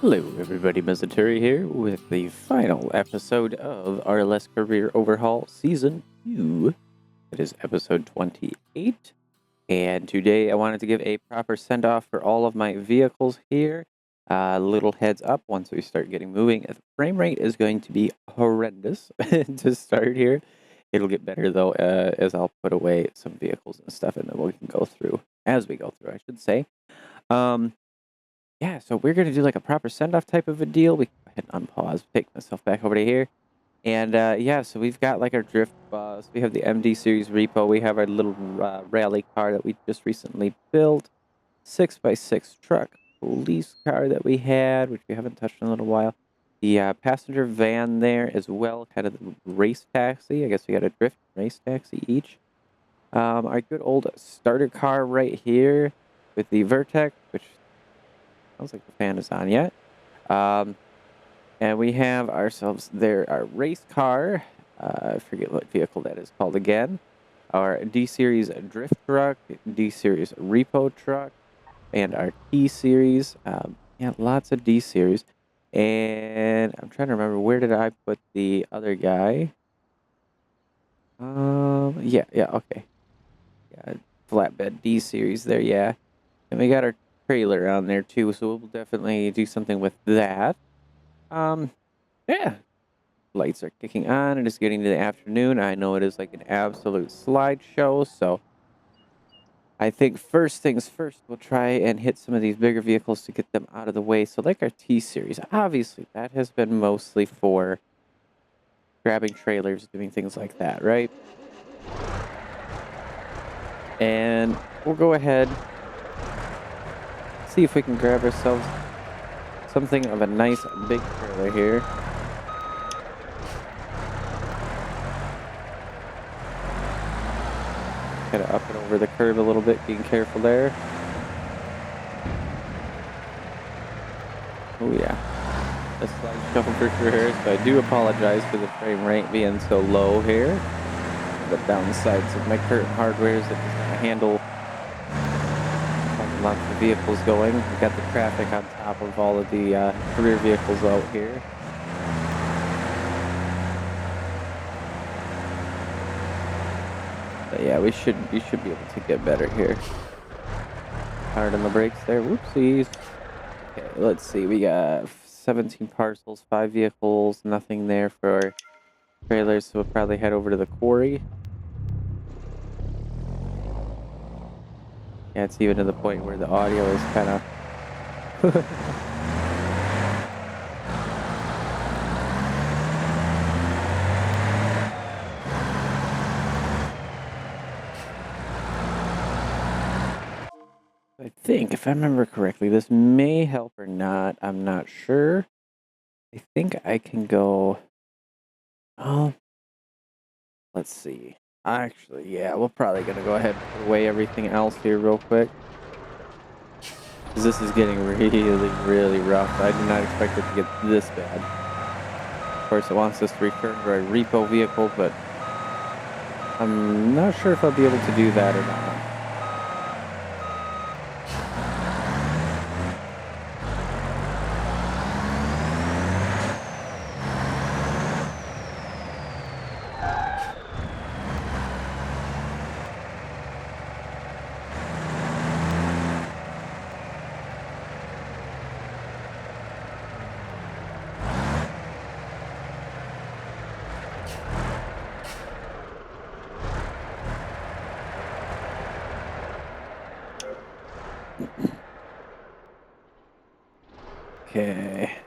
Hello everybody, Missouri here with the final episode of RLS Career Overhaul Season 2. It is episode 28, and today I wanted to give a proper send-off for all of my vehicles here. Little heads up, once we start getting moving, the frame rate is going to be horrendous to start here. It'll get better though, as I'll put away some vehicles and stuff, and then we can go through, as we go through, I should say. Yeah, so we're going to do like a proper send-off type of a deal. We can go ahead and unpause, take myself back over to here. And yeah, so we've got like our drift bus. We have the MD series repo. We have our little rally car that we just recently built. 6x6 truck police car that we had, which we haven't touched in a little while. The passenger van there as well, kind of the race taxi. I guess we got a drift race taxi each. Our good old starter car right here with the Vertex, which sounds like the fan is on yet. And we have ourselves there our race car. I forget what vehicle that is called again. Our D-Series drift truck, D-Series repo truck, and our T-Series. Yeah, lots of D-Series. And I'm trying to remember, where did I put the other guy? Yeah, okay. Yeah, flatbed D-Series there, yeah. And we got our trailer on there too, so we'll definitely do something with that. Yeah, lights are kicking on. It is getting to the afternoon. I know it is like an absolute slideshow, so I think first things first, we'll try and hit some of these bigger vehicles to get them out of the way. So like our T-Series, obviously that has been mostly for grabbing trailers, doing things like that, right? And we'll go ahead, see if we can grab ourselves something of a nice big trailer here. Kind of up and over the curve a little bit, being careful there. Oh yeah, a slide shuffle for sure. So I do apologize for the frame rate being so low here. The downsides of my current hardware is that it's going to handle lots of vehicles going. We've got the traffic on top of all of the career vehicles out here. But yeah, we should be able to get better here. Hard on the brakes there. Whoopsies. Okay, let's see. We got 17 parcels, 5 vehicles, nothing there for trailers, so we'll probably head over to the quarry. Yeah, it's even to the point where the audio is kind of... I think, if I remember correctly, this may help or not. I'm not sure. I think I can go... Oh, let's see. Actually, yeah, we're probably going to go ahead and put away everything else here real quick. Because this is getting really, really rough. I did not expect it to get this bad. Of course, it wants us to return to our repo vehicle, but I'm not sure if I'll be able to do that or not. Okay,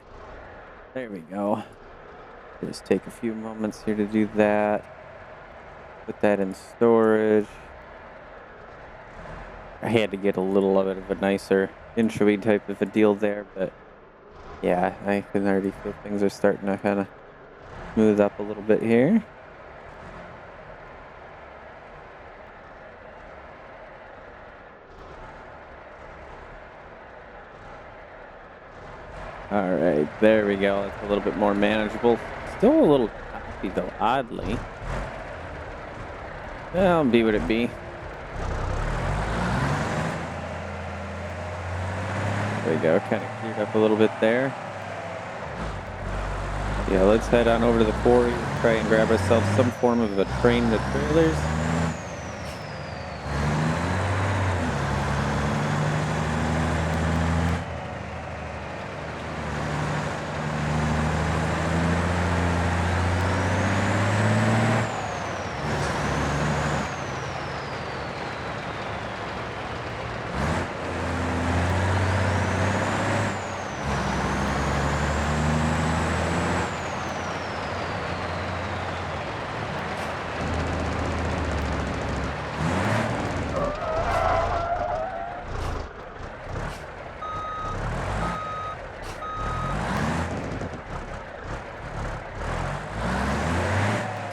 there we go. Just take a few moments here to do that. Put that in storage. I had to get a little bit of a nicer entry type of a deal there, but yeah, I can already feel things are starting to kind of smooth up a little bit here. Alright, there we go. It's a little bit more manageable. Still a little choppy though, oddly. Well, be what it be. There we go, kind of cleared up a little bit there. Yeah, let's head on over to the quarry and try and grab ourselves some form of a train to trailers.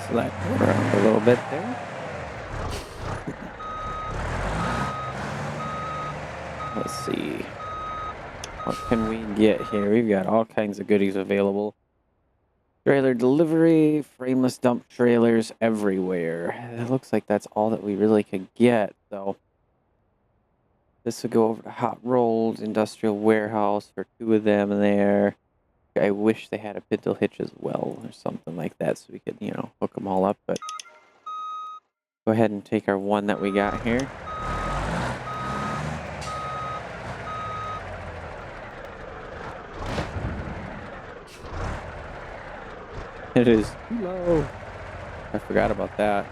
Slide around a little bit there. Let's see. What can we get here? We've got all kinds of goodies available. Trailer delivery, frameless dump trailers everywhere. It looks like that's all that we really could get, though. This would go over to Hot Rolled Industrial Warehouse for 2 of them there. I wish they had a pintle hitch as well or something like that so we could, you know, hook them all up, but go ahead and take our one that we got here. It is too low. I forgot about that.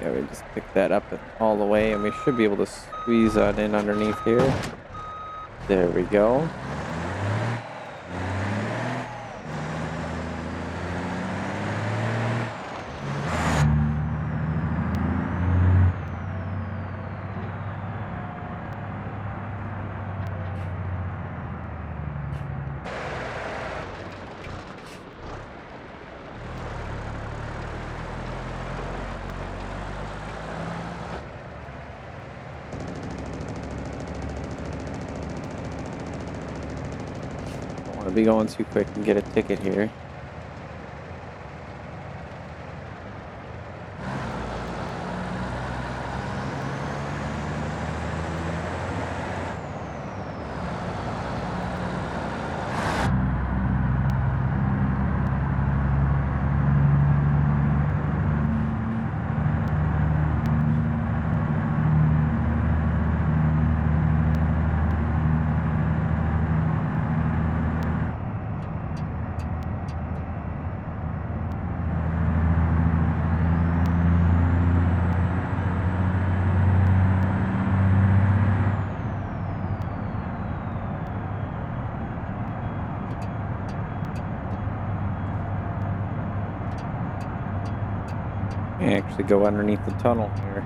Yeah, we just pick that up all the way, and we should be able to squeeze that in underneath here. There we go. Be going too quick and get a ticket here. Actually go underneath the tunnel here.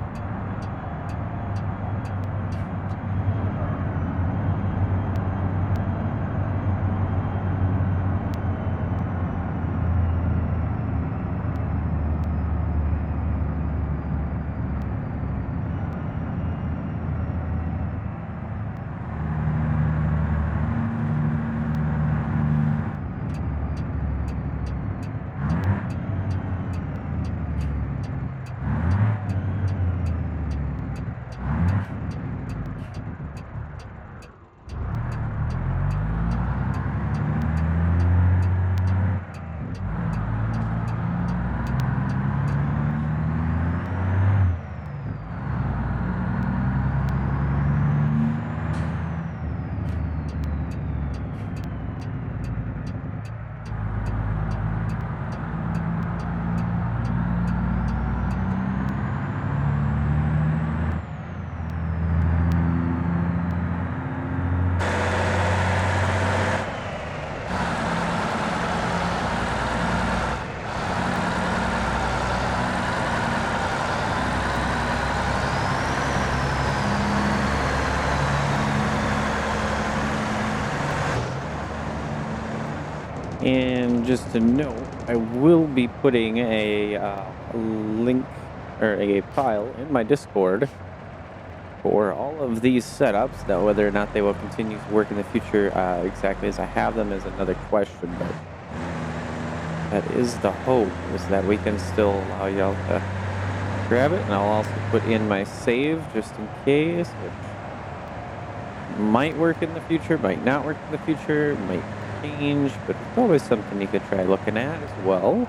And just to note, I will be putting a link or a file in my Discord for all of these setups. Now, whether or not they will continue to work in the future exactly as I have them is another question, but that is the hope, is that we can still allow y'all to grab it. And I'll also put in my save just in case, which might work in the future, might not work in the future, might change, but it's always something you could try looking at as well.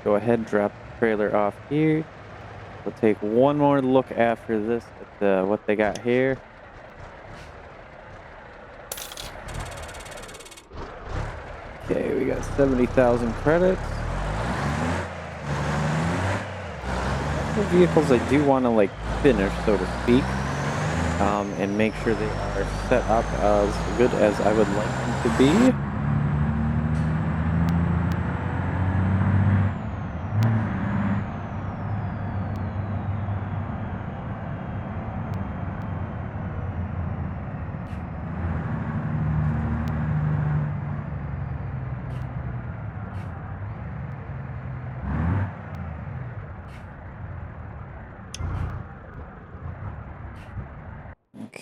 Go ahead, drop the trailer off here. We'll take one more look after this at what they got here. Okay, we got 70,000 credits. The vehicles I do want to like finish, so to speak, and make sure they are set up as good as I would like them to be.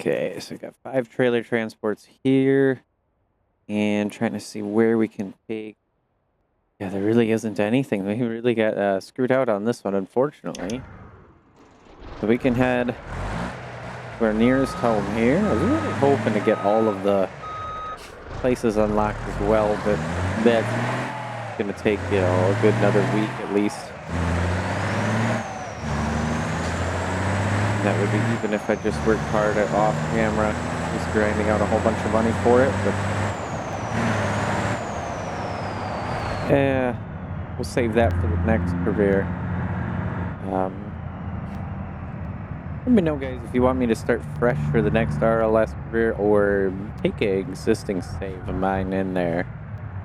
Okay, so we got 5 trailer transports here, and trying to see where we can take. Yeah, there really isn't anything. We really got screwed out on this one, unfortunately. So we can head to our nearest home here. I was really hoping to get all of the places unlocked as well, but that's going to take, you know, a good another week at least. That would be even if I just worked hard at off camera, just grinding out a whole bunch of money for it. But we'll save that for the next career. Let me know, guys, if you want me to start fresh for the next RLS career or take an existing save of mine in there.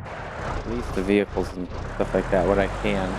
At least the vehicles and stuff like that, what I can.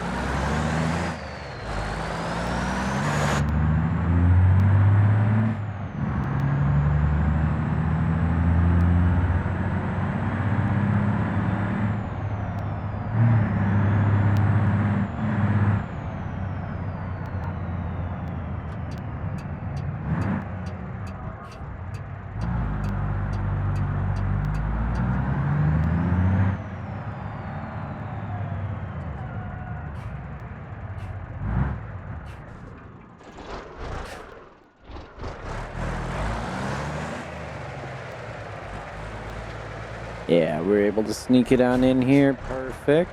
Yeah, we're able to sneak it on in here. Perfect.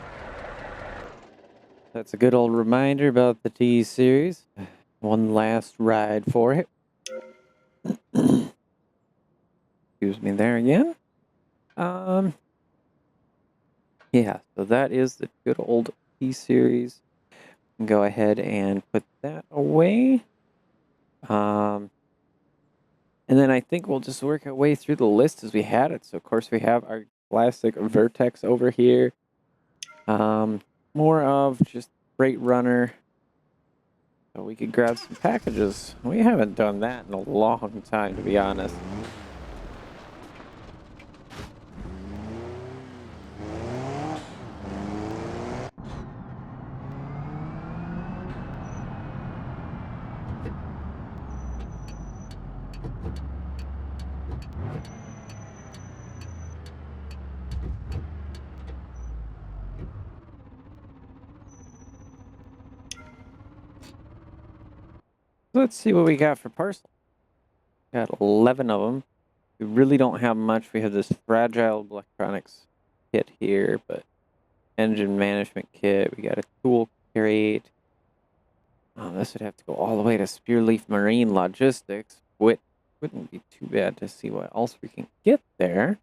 That's a good old reminder about the T series. One last ride for it. Excuse me there again. Yeah, so that is the good old T series. Go ahead and put that away. And then I think we'll just work our way through the list as we had it. So, of course, we have our classic Vertex over here. More of just Freight Runner. So we could grab some packages. We haven't done that in a long time, to be honest. Let's see what we got for parcel. Got 11 of them. We really don't have much. We have this fragile electronics kit here, but engine management kit. We got a tool crate. This would have to go all the way to Spearleaf Marine Logistics. Wouldn't be too bad to see what else we can get there.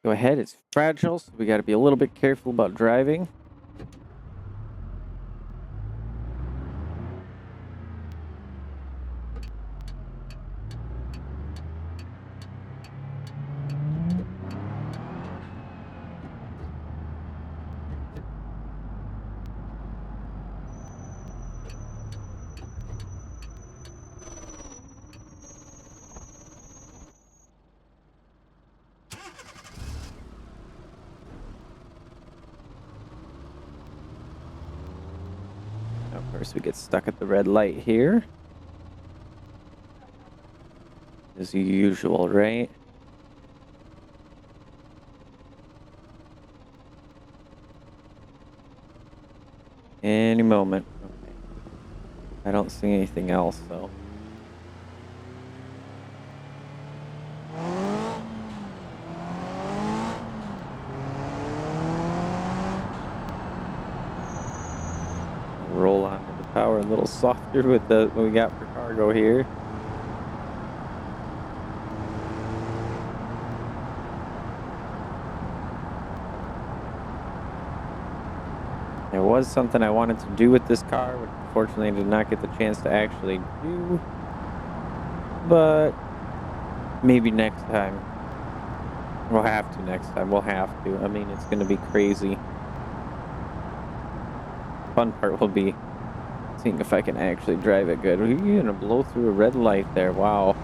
Go ahead. It's fragile, so we got to be a little bit careful about driving. Of course, we get stuck at the red light here. As usual, right? Any moment. Okay. I don't see anything else, so. Roll onto the power a little softer with what we got for cargo here. There was something I wanted to do with this car, which unfortunately I did not get the chance to actually do. But maybe next time. We'll have to next time. We'll have to. I mean, it's going to be crazy. Fun part will be seeing if I can actually drive it good. You're going to blow through a red light there. Wow.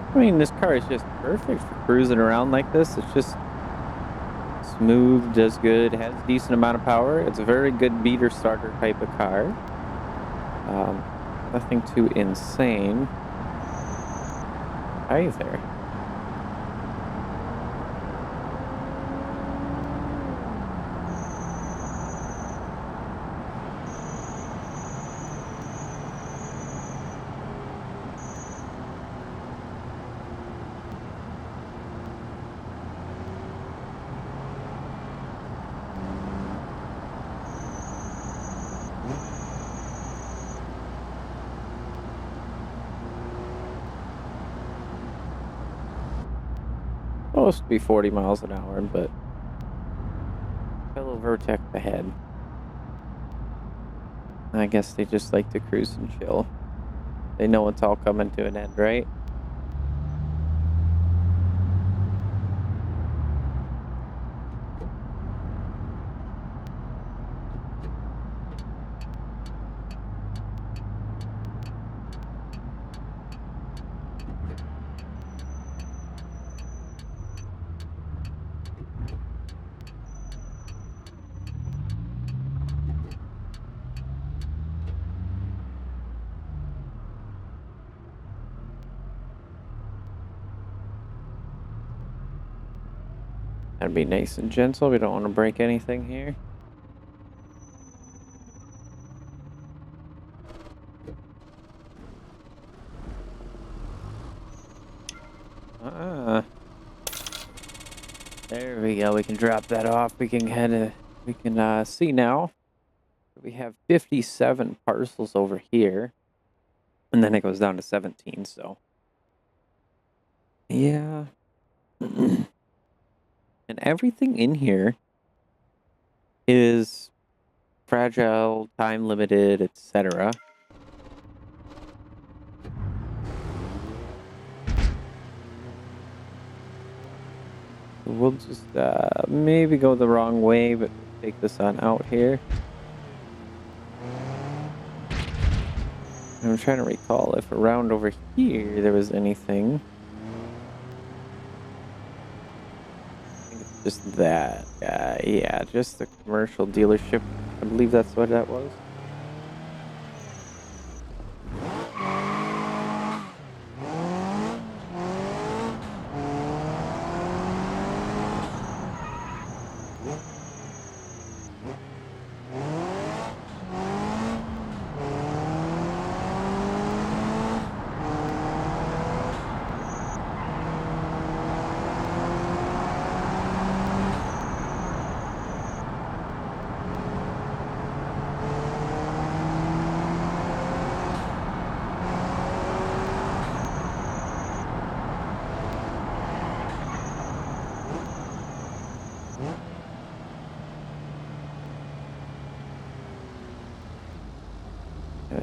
I mean, this car is just perfect for cruising around like this. It's just smooth, does good, has a decent amount of power. It's a very good beater starter type of car. Nothing too insane either. Supposed to be 40 miles an hour, but fellow Vertex ahead. I guess they just like to cruise and chill. They know it's all coming to an end, right? Gotta be nice and gentle. We don't want to break anything here. There we go. We can drop that off. We can see now. We have 57 parcels over here. And then it goes down to 17, so. Yeah. And everything in here is fragile, time limited, etc. We'll just maybe go the wrong way, but take this on out here. I'm trying to recall if around over here there was anything. I think it's just that. Yeah, just the commercial dealership. I believe that's what that was.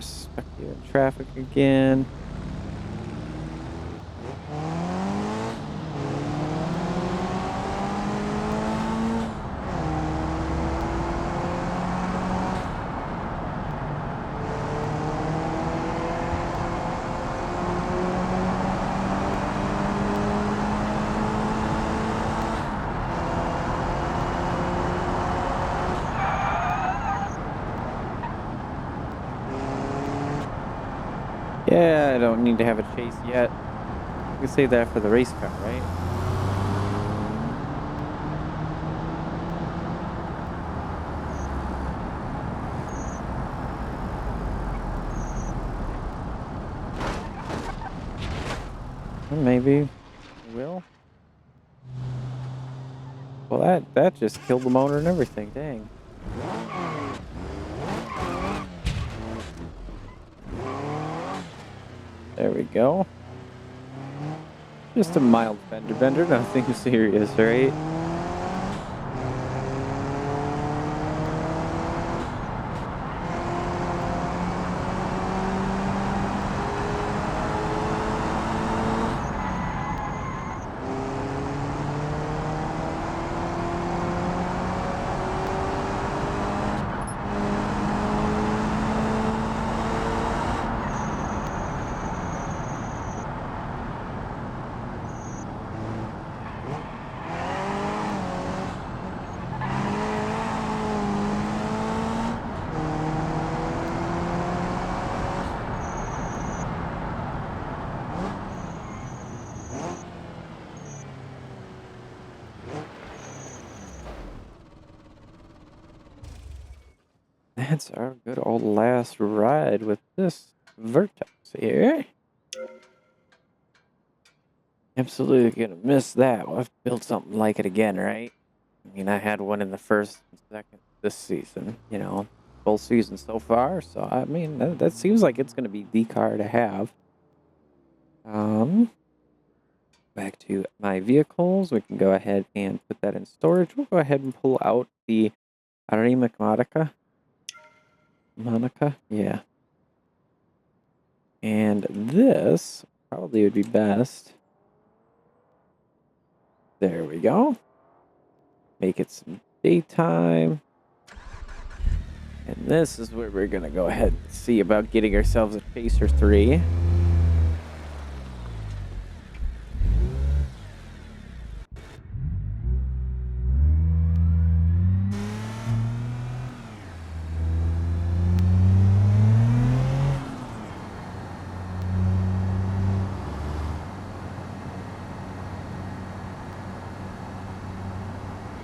Stuck here in traffic again. I don't need to have a chase yet. We can save that for the race car, right? Or maybe we will. Well, that just killed the motor and everything. Dang. There we go. Just a mild fender bender, nothing serious, right? That's our good old last ride with this Vertex here. Absolutely gonna miss that. We'll have to build something like it again, right? I mean, I had one in the first and second this season, you know, full season so far. So, I mean, that seems like it's gonna be the car to have. Back to my vehicles. We can go ahead and put that in storage. We'll go ahead and pull out the Monica. Yeah. And this probably would be best. There we go. Make it some daytime. And this is where we're going to go ahead and see about getting ourselves a Chaser 3.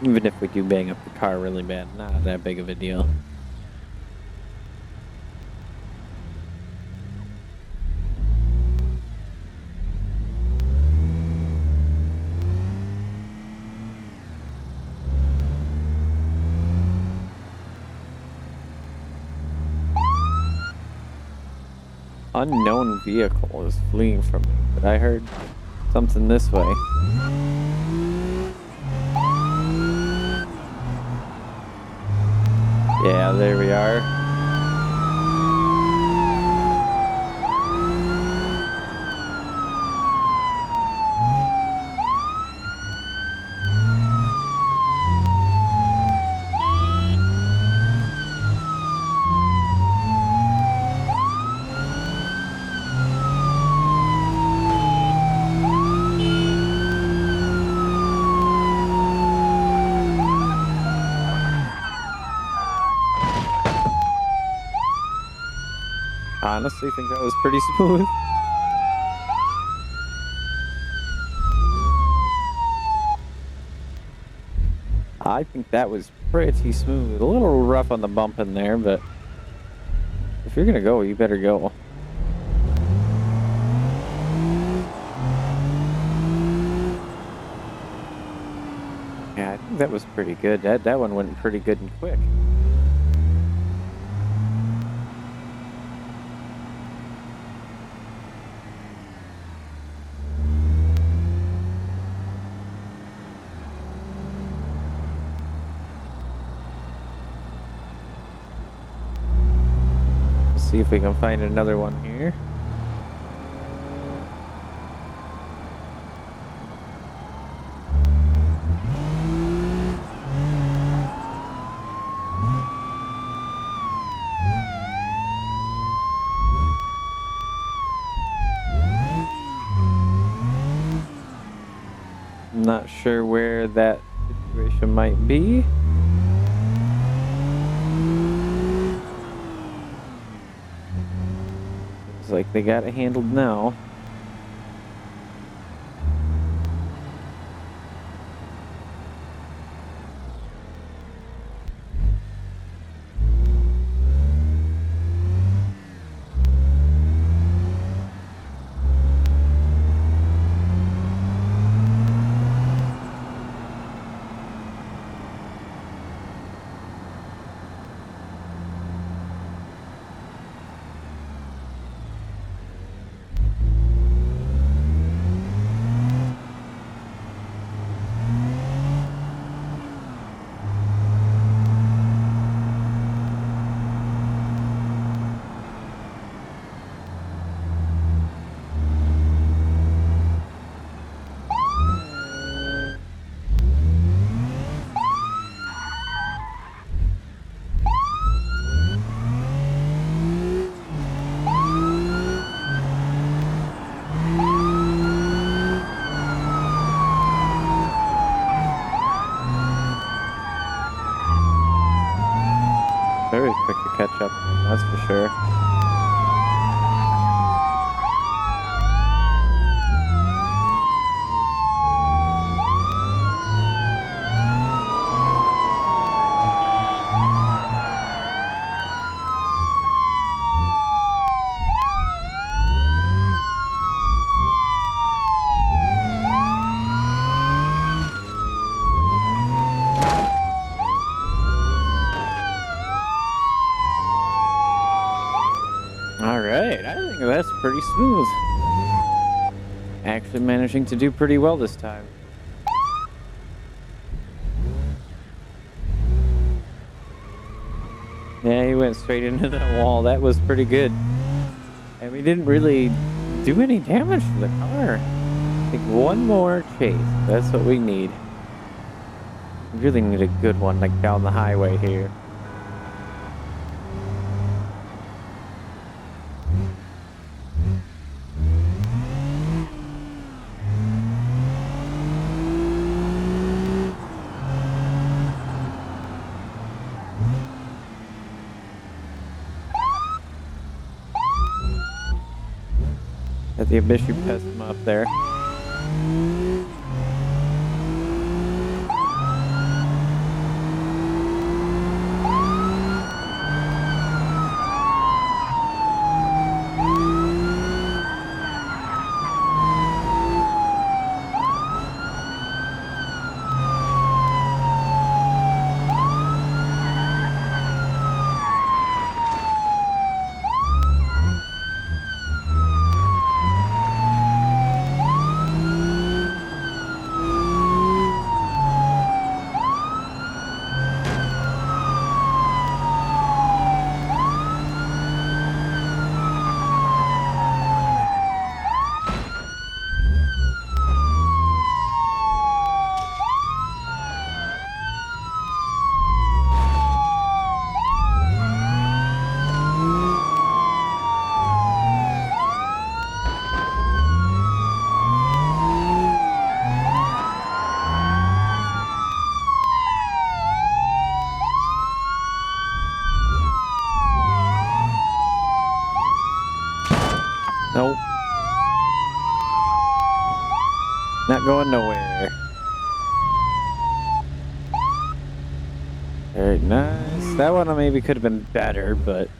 Even if we do bang up the car really bad, not that big of a deal. Unknown vehicle is fleeing from me, but I heard something this way. Yeah, there we are. Honestly think that was pretty smooth. I think that was pretty smooth. A little rough on the bump in there, but if you're gonna go, you better go. Yeah, I think that was pretty good. That one went pretty good and quick. See if we can find another one here. I'm not sure where that situation might be. like they got it handled now. Very quick to catch up, that's for sure. Alright, I think that's pretty smooth. Actually managing to do pretty well this time. Yeah, he went straight into that wall. That was pretty good. And we didn't really do any damage to the car. I think one more chase. That's what we need. We really need a good one, like down the highway here. At the abyss, you passed him up there. Nope. Not going nowhere. Very nice. That one maybe could have been better, but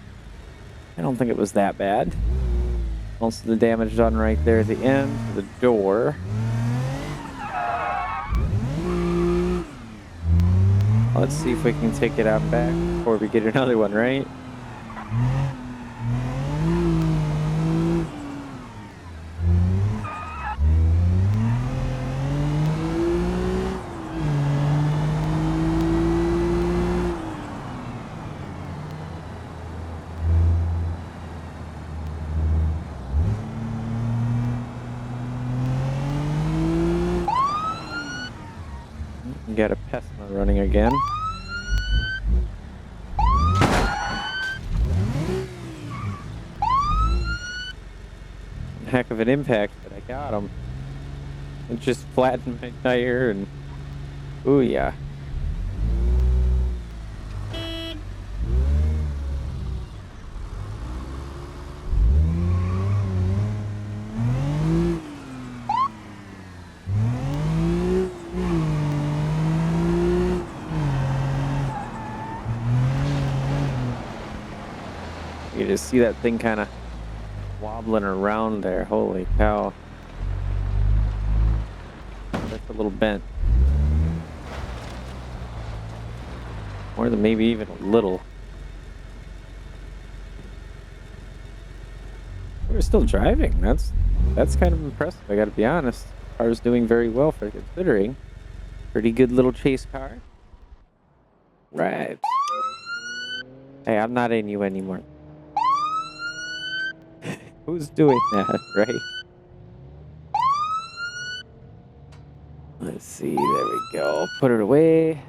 I don't think it was that bad. Most of the damage done right there at the end of the door. Let's see if we can take it out back before we get another one, right? Got a Pesma running again. Heck of an impact, but I got him. It just flattened my tire and... ooh yeah. just see that thing kind of wobbling around there. Holy cow. That's a little bent. More than maybe even a little. We're still driving. That's kind of impressive, I gotta be honest. Car's doing very well for considering. Pretty good little chase car. Right. Hey, I'm not in you anymore. Who's doing that, right? Let's see, there we go. Put it away.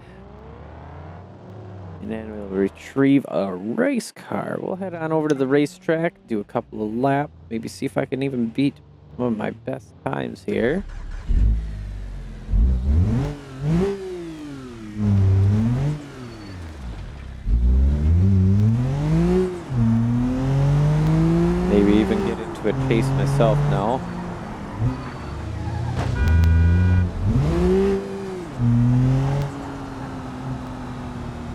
And then we'll retrieve a race car. We'll head on over to the racetrack, do a couple of laps, maybe see if I can even beat some of my best times here. Maybe even get into a chase myself now.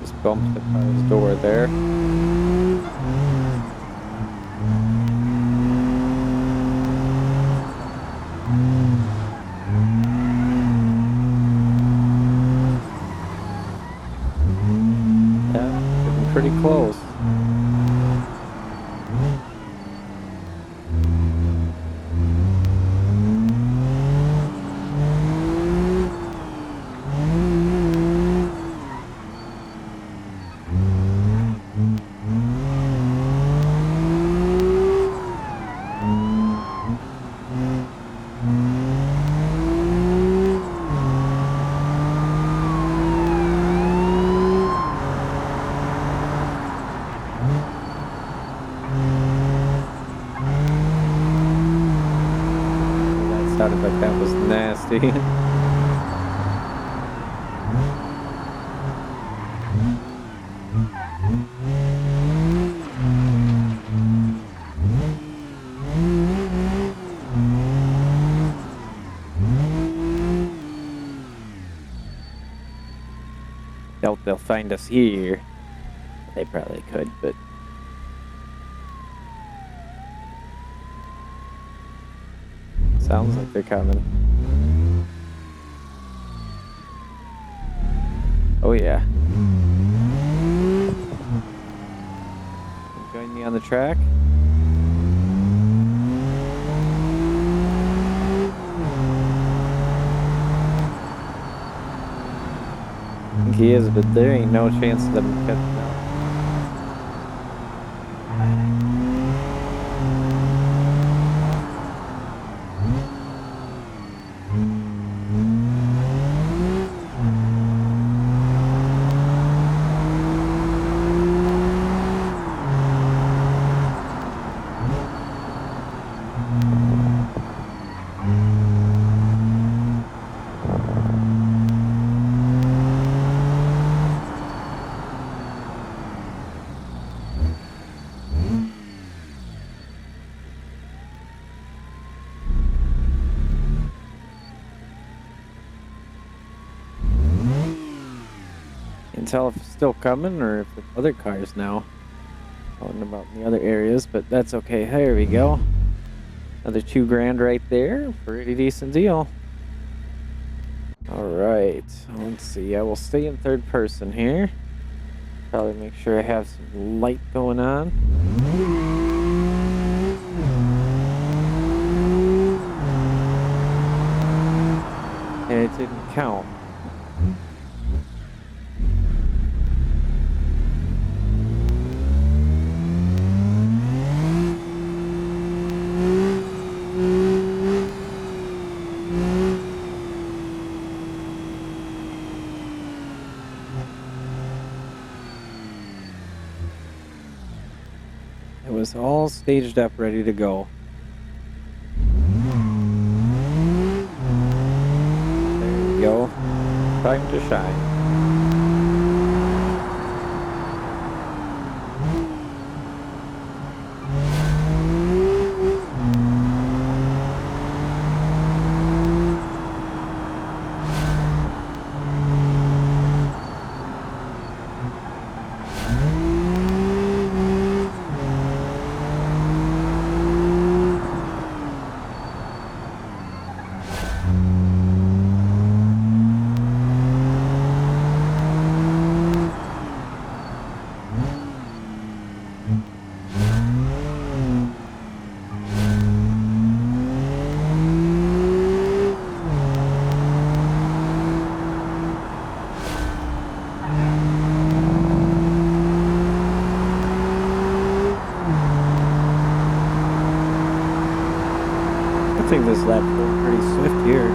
Just bumped the car's door there. Yeah, getting pretty close. Sounded like that was nasty. Doubt they'll find us here. They probably could, but sounds like they're coming. Oh yeah. Join me on the track. I think he is, but there ain't no chance of them catching up. Tell if it's still coming or if the other cars now. I don't know about in the other areas, but that's okay. There we go. Another $2,000 right there. Pretty decent deal. All right. Let's see. I will stay in third person here. Probably make sure I have some light going on. And it didn't count. It was all staged up, ready to go. There we go. Time to shine. here.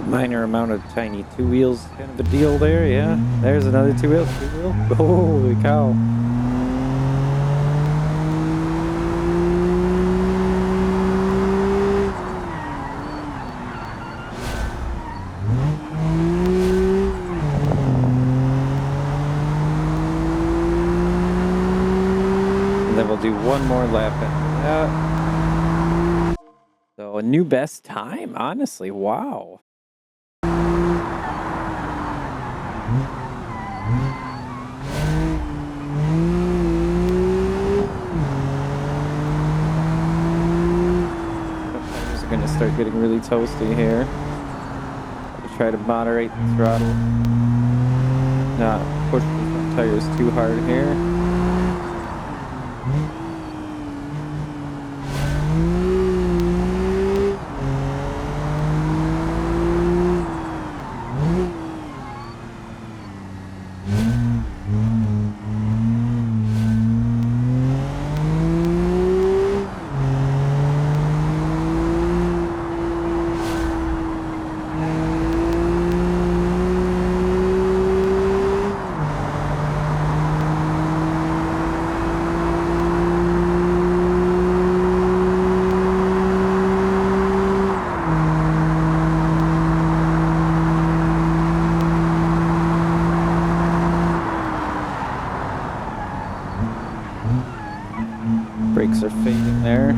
Minor amount of tiny two wheels kind of a deal there. Yeah, there's another two wheel. Holy cow. And then we'll do one more lap after that. So a new best time, honestly. Wow. Tires are going to start getting really toasty here. I'll try to moderate the throttle. Not push the front tires too hard here. Brakes are fading there.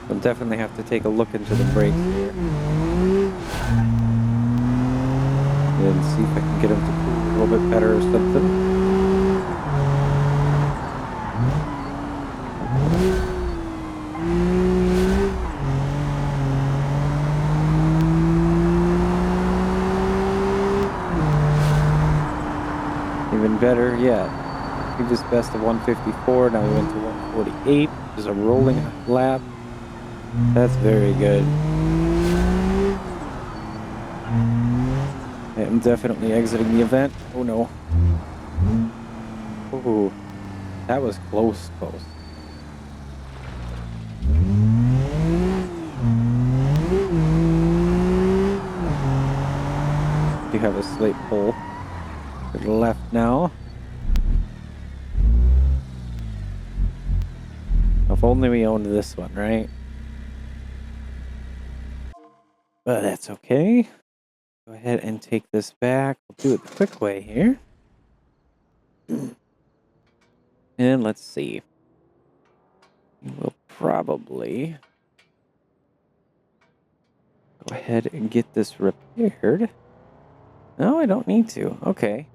We'll definitely have to take a look into the brakes here. And see if I can get them to cool a little bit better or something. Even better yet, previous best of 154, now we went to 148, which is a rolling lap. That's very good. I am definitely exiting the event. Oh no. Oh, that was close. Do have a slate pull. To the left now. If only we owned this one, right? But that's okay. Go ahead and take this back. We'll do it the quick way here. And let's see. We'll probably go ahead and get this repaired. No, I don't need to. Okay.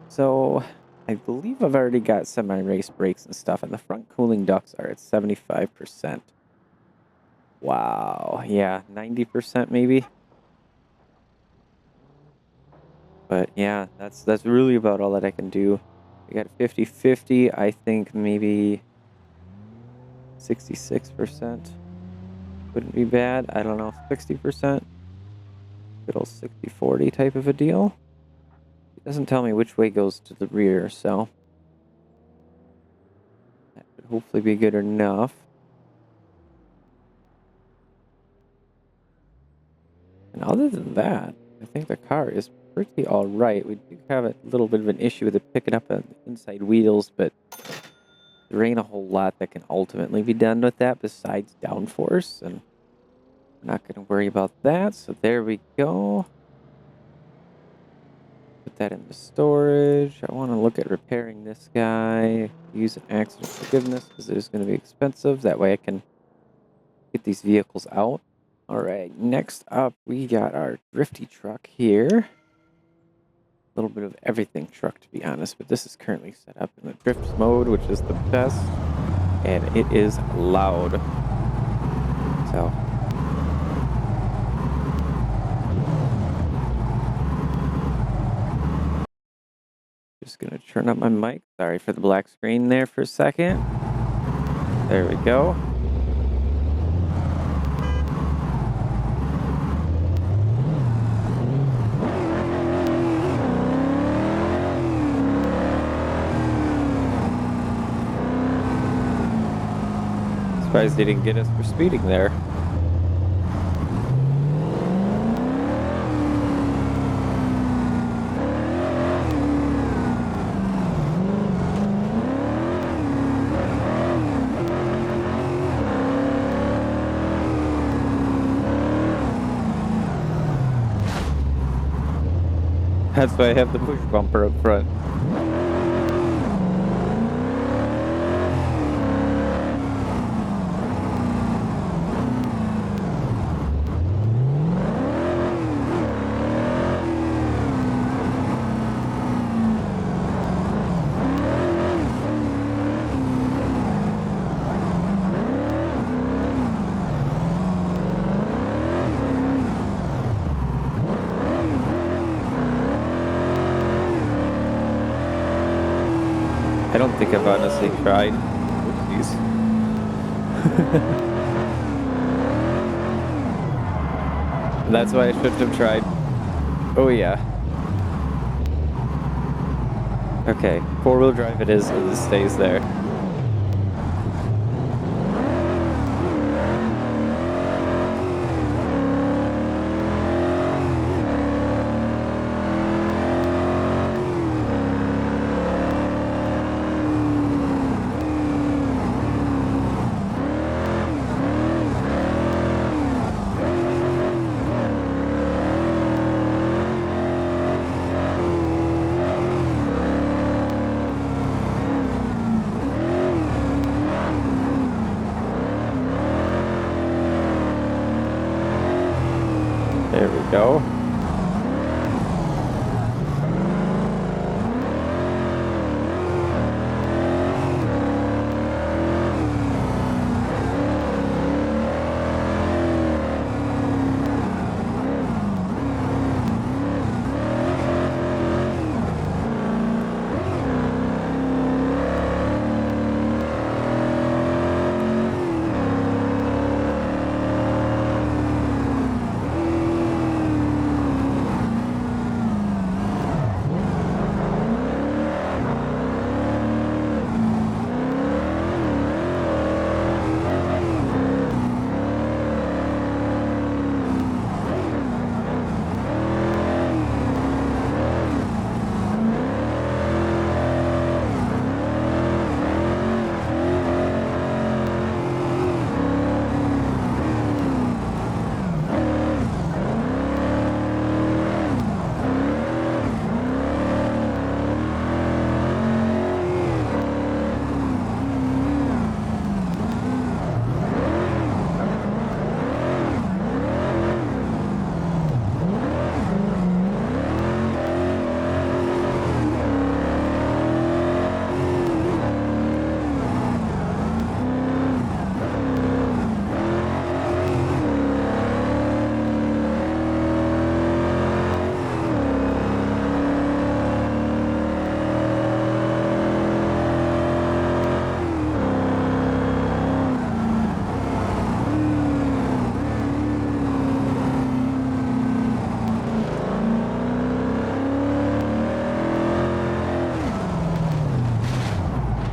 So I believe I've already got semi-race brakes and stuff, and the front cooling ducts are at 75%. Wow. Yeah, 90% maybe. But yeah, that's really about all that I can do. We got 50-50. I think maybe 66% wouldn't be bad. I don't know, 60%. Good old 60-40 type of a deal. It doesn't tell me which way goes to the rear, so that would hopefully be good enough. And other than that, I think the car is pretty all right. We do have a little bit of an issue with it picking up on the inside wheels, but there ain't a whole lot that can ultimately be done with that besides downforce, and we're not going to worry about that. So there we go. Put that into storage. I want to look at repairing this guy. Use an accident forgiveness because it is going to be expensive. That way I can get these vehicles out. All right, next up we got our drifty truck here. A little bit of everything truck, to be honest, but this is currently set up in the drift mode, which is the best, and it is loud. So just gonna turn up my mic. Sorry for the black screen there for a second. There we go. Surprised they didn't get us for speeding there. That's why I have the push bumper up front. I don't think I've honestly tried. Oopsies. That's why I shouldn't have tried. Oh yeah. Okay, 4-wheel drive it is, it stays there. There we go.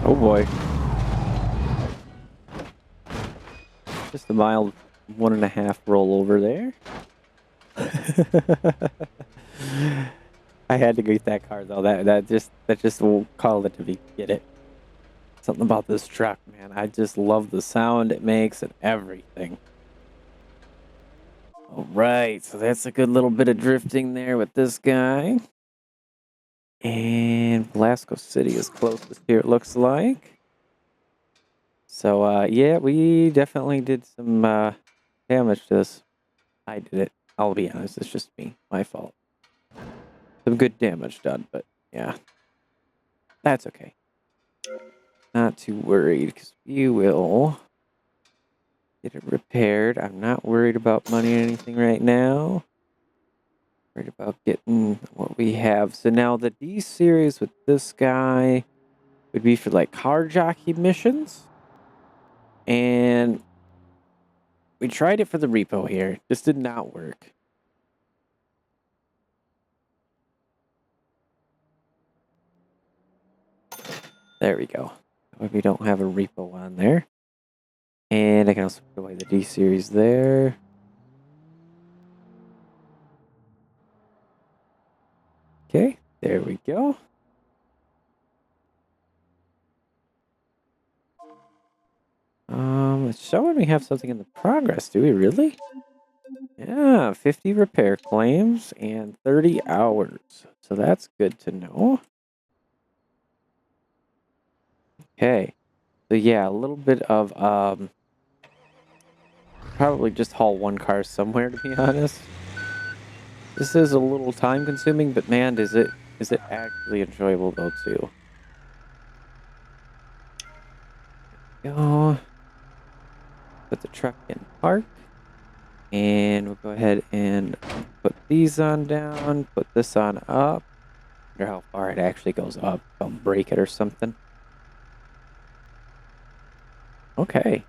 Oh boy. Just a mild 1.5 rollover there. I had to get that car though. That just will call it to be get it. Something about this truck, man. I just love the sound it makes and everything. All right, so that's a good little bit of drifting there with this guy. And Velasco City is closest here, it looks like. So, yeah, we definitely did some damage to this I did it. I'll be honest, it's just me. My fault. Some good damage done, but yeah. That's okay. Not too worried, because we will get it repaired. I'm not worried about money or anything right now. Worried about getting what we have. So now the D series with this guy would be for like car jockey missions. And we tried it for the repo here. This did not work. There we go. We don't have a repo on there. And I can also put away the D series there. Okay, there we go. It's showing we have something in the progress. Do we really? Yeah, 50 repair claims and 30 hours. So that's good to know. Okay. So yeah, a little bit of probably just haul one car somewhere, to be honest. This is a little time consuming, but man, is it actually enjoyable though too. Go. Put the truck in park. And we'll go ahead and put these on down, put this on up. I wonder how far it actually goes up. I'll break it or something. Okay.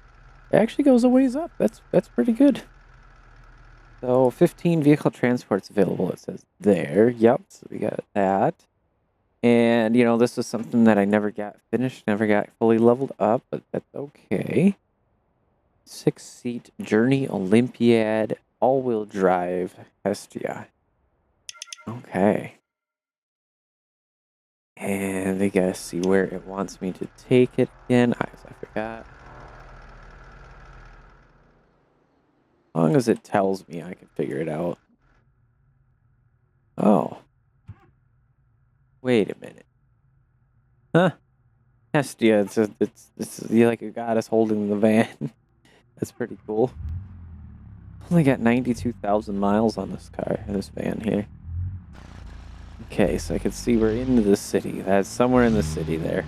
It actually goes a ways up. That's pretty good. So 15 vehicle transports available, it says there. Yep, so we got that. And, you know, this is something that I never got finished, never got fully leveled up, but that's okay. 6-seat Journey Olympiad all-wheel drive Hestia. Okay. And I gotta see where it wants me to take it again. I forgot. As long as it tells me, I can figure it out. Oh. Wait a minute. Huh. Hestia, it's like a goddess holding the van. That's pretty cool. Only got 92,000 miles on this car, this van here. Okay, so I can see we're into the city. That's somewhere in the city there.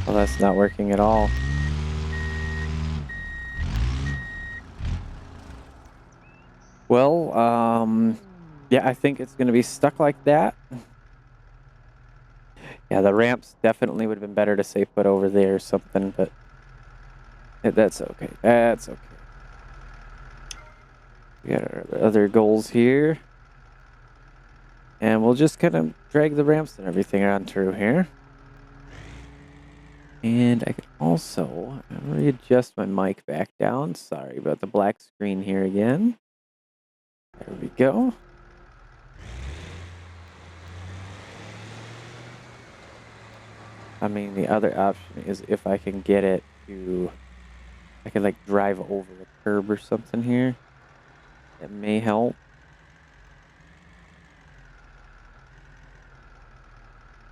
Well, that's not working at all. Well, yeah, I think it's going to be stuck like that. Yeah, the ramps definitely would have been better to say put over there or something, but that's okay. That's okay. We got our other goals here. And we'll just kind of drag the ramps and everything on through here. And I can also readjust my mic back down. Sorry about the black screen here again. There we go. I mean, the other option is if I can get it to... I could, like, drive over a curb or something here. That may help.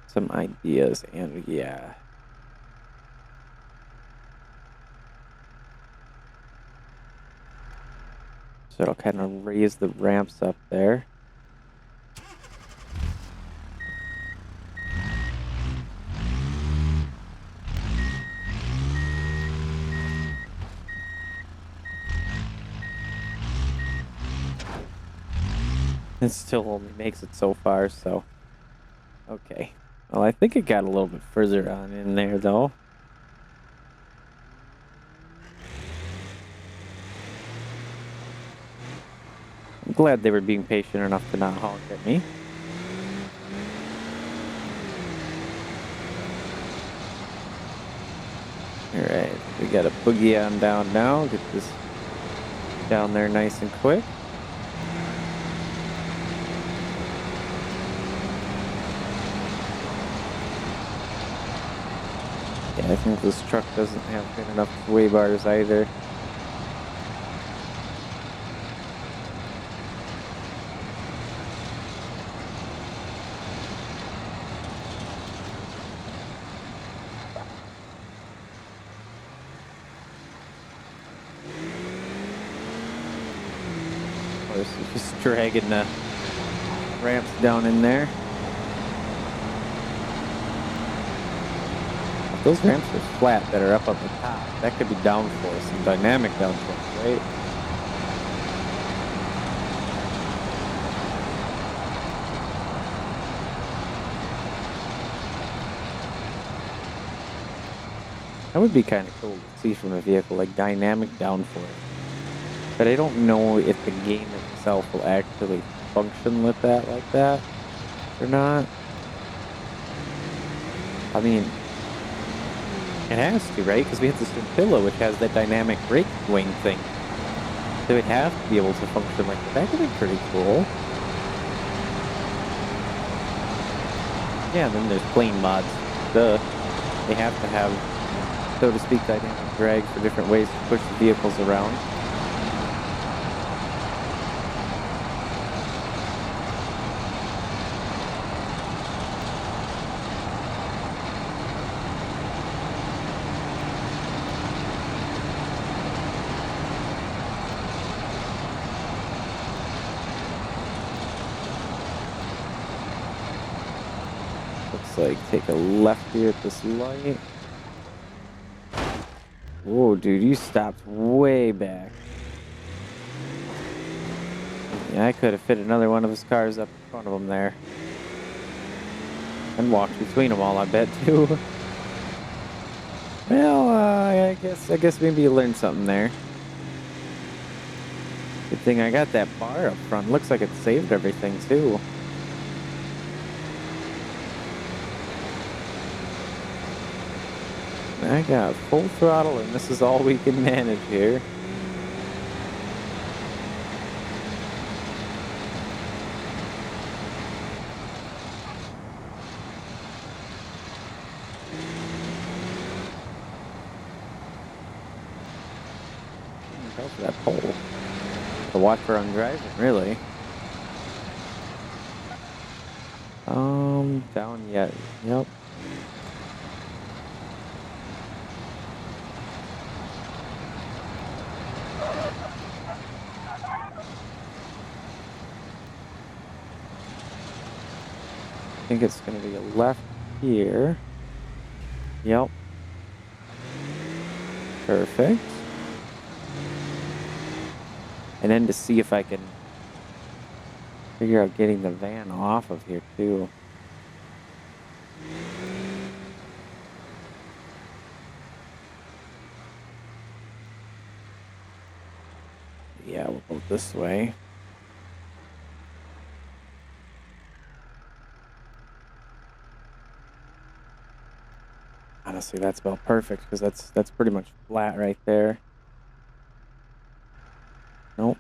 Some ideas, and yeah. So it'll kind of raise the ramps up there. It still only makes it so far, so... Okay. Well, I think it got a little bit further on in there, though. I'm glad they were being patient enough to not honk at me. Alright, we got a boogie on down now. Get this down there nice and quick. Yeah, I think this truck doesn't have good enough sway bars either. Of course, it's just dragging the ramps down in there. If those ramps are flat that are up on the top, that could be downforce and dynamic downforce, right? That would be kind of cool to see from a vehicle, like dynamic downforce. But I don't know if the game itself will actually function with that like that or not. I mean, it has to, right? Because we have this Utils, which has that dynamic brake wing thing. So it'd have to be able to function like that. That could be pretty cool. Yeah, and then there's plane mods. Duh. They have to have, so to speak, dynamic drag for different ways to push the vehicles around. Looks like take a left here at this light. Whoa, dude, you stopped way back. Yeah, I could have fit another one of his cars up in front of him there. And walked between them all, I bet, too. Well, I guess maybe you learned something there. Good thing I got that bar up front. Looks like it saved everything, too. I got full throttle, and this is all we can manage here. Go for that pole. To watch where I'm driving, really. Down yet. Yep. I think it's going to be a left here. Yep. Perfect. And then to see if I can figure out getting the van off of here too. Yeah, we'll go this way. Honestly, that's about perfect because that's pretty much flat right there. Nope.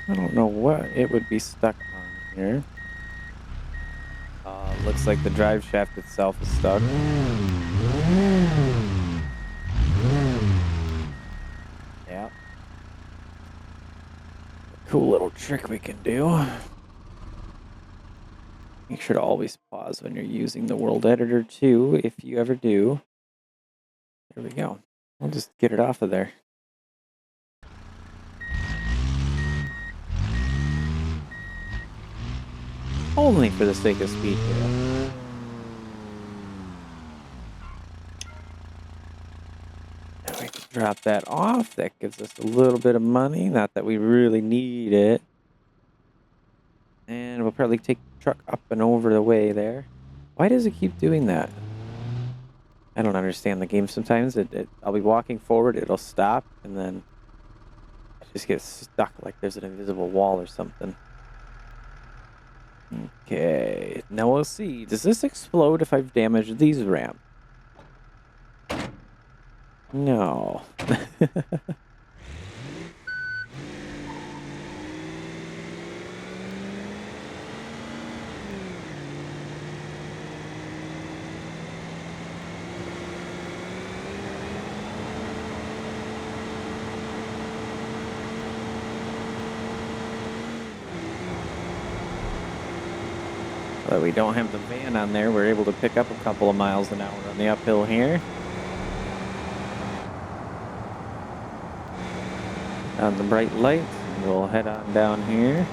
I don't know what it would be stuck on here. Looks like the drive shaft itself is stuck. Yeah. Cool little trick we can do. Make sure to always pause when you're using the world editor too, if you ever do. There we go. I'll just get it off of there. Only for the sake of speed here. Now we can drop that off. That gives us a little bit of money. Not that we really need it. And we'll probably take the truck up and over the way there. Why does it keep doing that? I don't understand the game sometimes. I'll be walking forward, it'll stop, and then I just get stuck like there's an invisible wall or something. Okay, now we'll see. Does this explode if I've damaged these ramps? No. But we don't have the van on there. We're able to pick up a couple of miles an hour on the uphill here. On the bright lights, and we'll head on down here.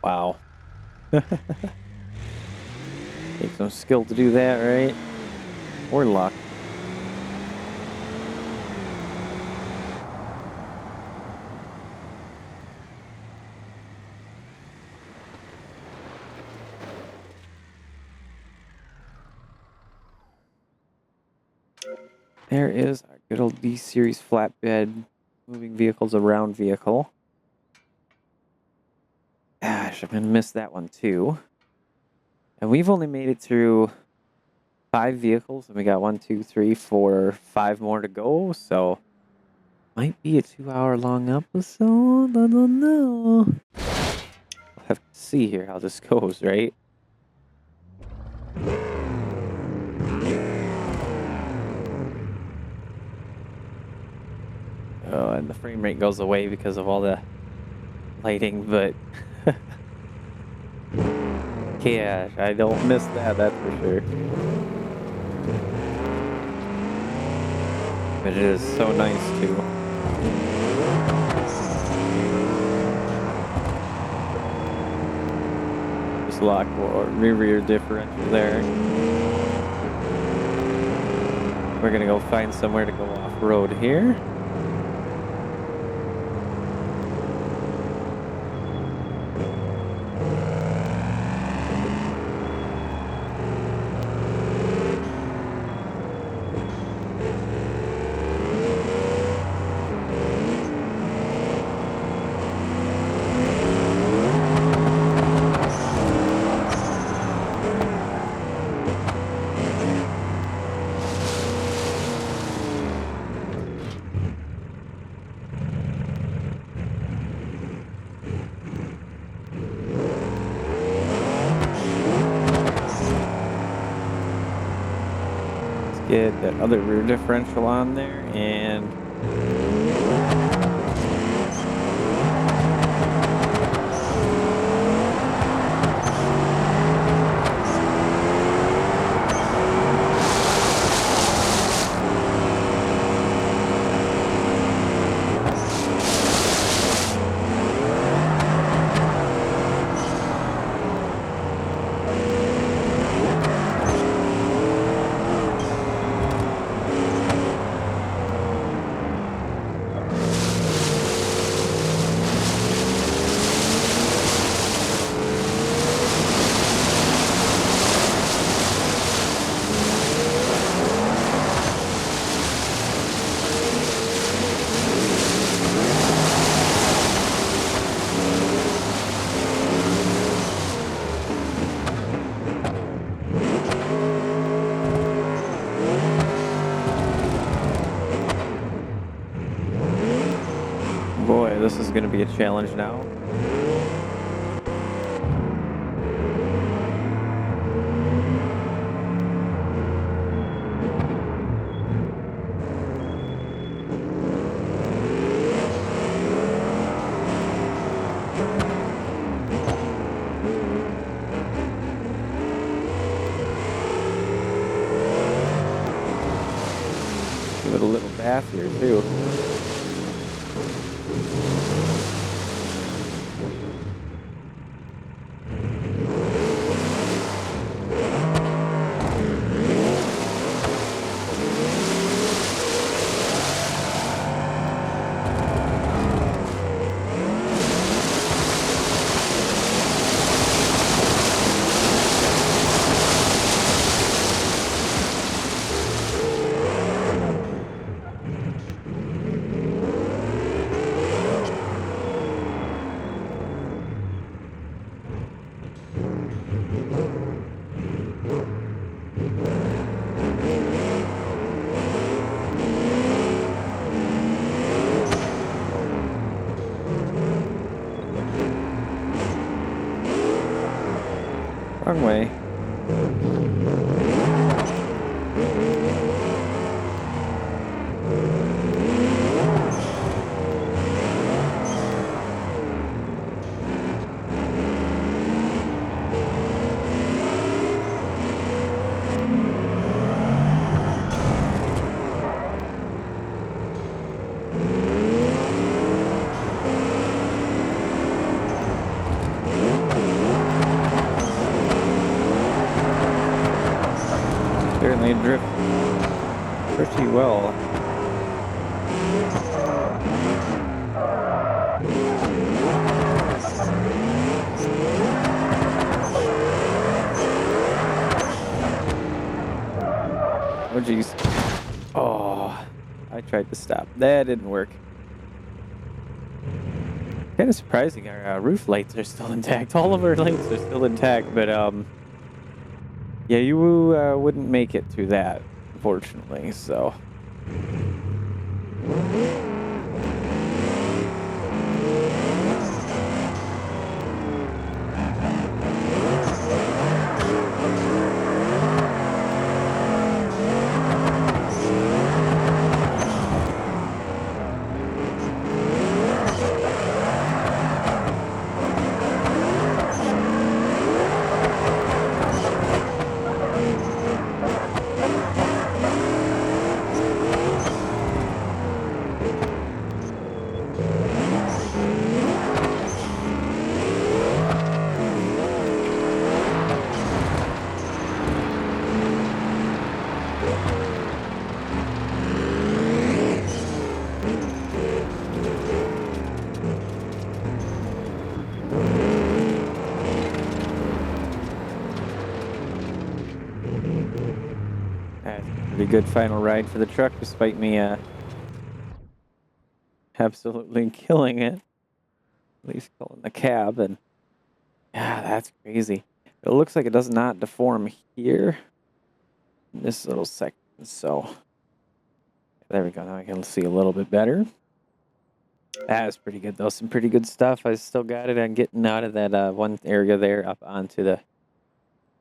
Wow. Take some skill to do that, right? Or luck. There is our good old B-Series flatbed moving vehicles around vehicle. Gosh, I'm gonna miss that one too. And we've only made it through 5 vehicles, and we got 1, 2, 3, 4, 5 more to go. So might be a 2-hour-long episode. I don't know. We'll have to see here how this goes, right? Oh, and the frame rate goes away because of all the lighting, but gosh, I don't miss that, that's for sure. But it is so nice too. Just lock or rear differential there. We're gonna go find somewhere to go off-road here. Get that other rear differential on there, and boy, this is going to be a challenge now. Give it a little bath here too. wrong way. Certainly drift pretty well. Oh geez. Oh, I tried to stop. That didn't work. Kind of surprising. Our roof lights are still intact. All of our lights are still intact, but yeah, you wouldn't make it through that, unfortunately. So. Pretty good final ride for the truck, despite me absolutely killing it. At least killing the cab, and yeah, that's crazy. It looks like it does not deform here in this little section, so there we go. Now I can see a little bit better. That was pretty good, though. Some pretty good stuff. I still got it on getting out of that one area there up onto the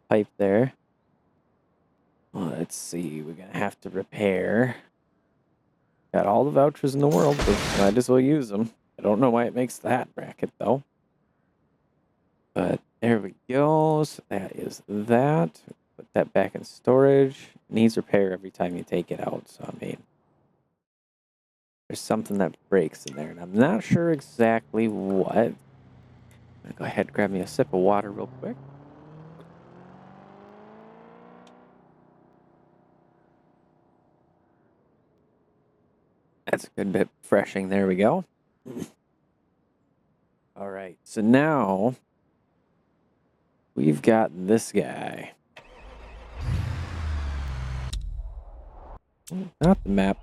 pipe there. Well, let's see. We're going to have to repair. Got all the vouchers in the world, but might as well use them. I don't know why it makes that bracket, though. But there we go. So that is that. Put that back in storage. It needs repair every time you take it out. So, I mean, there's something that breaks in there, and I'm not sure exactly what. I'm going to go ahead and grab me a sip of water real quick. That's a good bit refreshing. There we go. All right, so now we've got this guy. Not the map.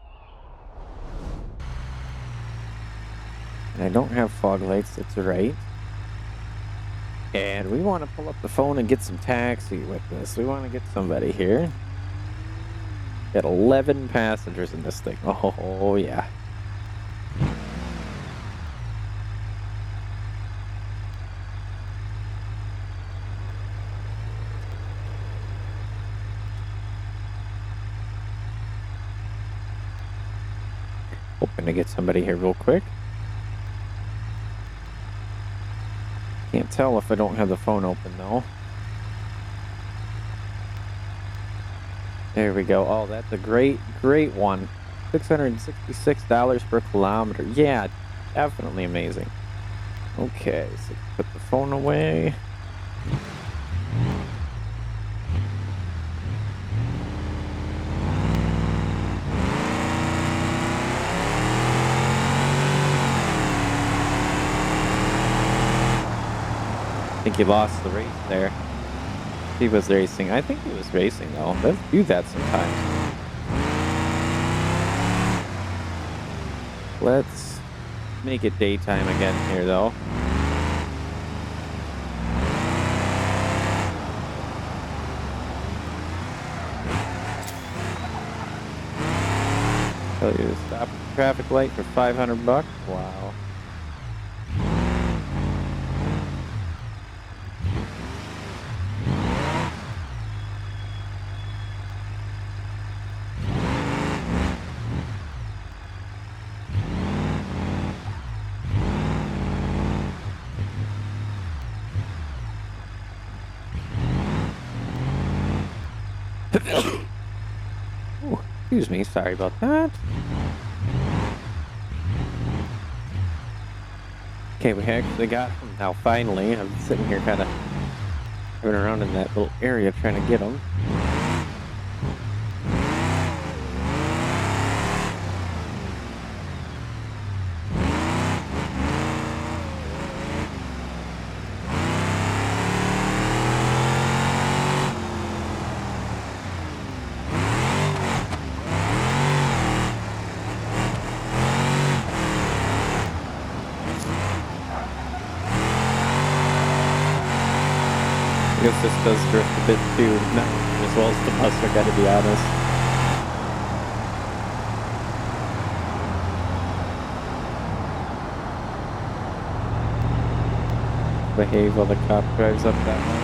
And I don't have fog lights, that's right. And we want to pull up the phone and get some taxi with this. We want to get somebody here. Got 11 passengers in this thing. Oh, yeah. Hoping to get somebody here real quick. Can't tell if I don't have the phone open, though. There we go. Oh, that's a great one. $666 per kilometer. Yeah, definitely amazing. Okay, so put the phone away. I think he lost the race there. He was racing. I think he was racing, though. Let's do that sometimes. Let's make it daytime again here, though. Tell you to stop at the traffic light for $500. Wow. Ooh, excuse me, sorry about that. Okay, we actually got him now, finally. I'm sitting here kind of running around in that little area trying to get him. I guess this does drift a bit too, not as well as the bus, I gotta be honest. Behave while the cop drives up that way.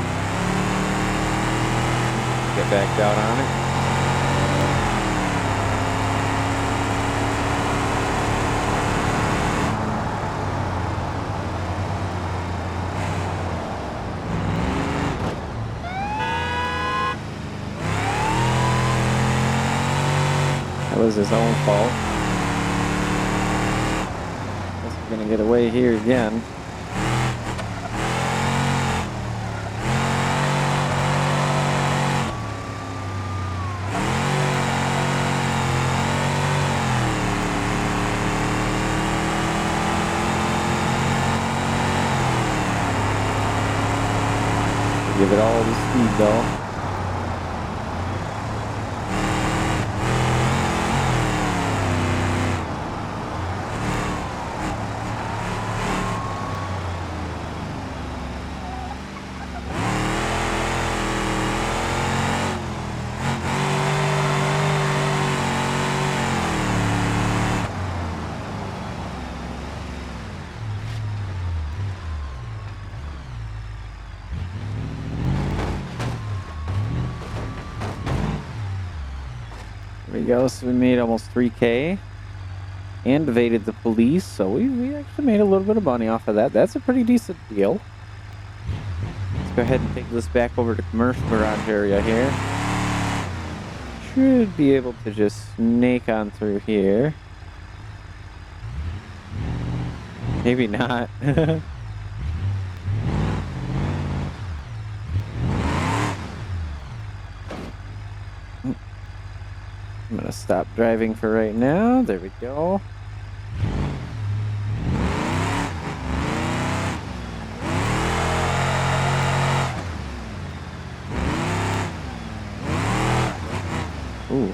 Get back down on it. That was his own fault. Guess we're gonna get away here again. Give it all the speed though. There we go, so we made almost 3K and evaded the police, so we actually made a little bit of money off of that. That's a pretty decent deal. Let's go ahead and take this back over to commercial garage area here. Should be able to just snake on through here. Maybe not. I'm gonna stop driving for right now. There we go. Ooh.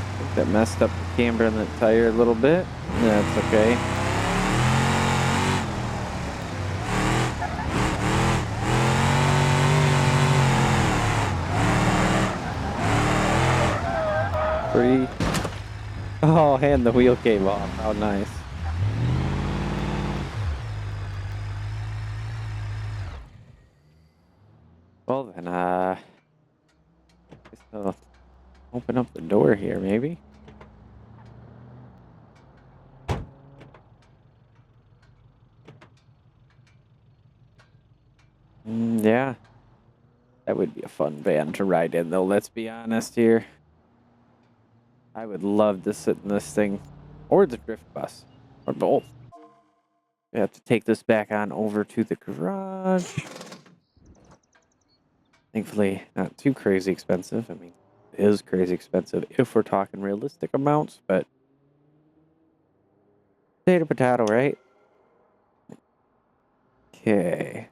I think that messed up the camber and the tire a little bit. That's okay. Oh, and the wheel came off. How nice. Well then, guess I'll open up the door here, maybe. Yeah. That would be a fun van to ride in, though, let's be honest here. I would love to sit in this thing, or the drift bus, or both. We have to take this back on over to the garage. Thankfully, not too crazy expensive. I mean, it is crazy expensive if we're talking realistic amounts, but potato, right? Okay.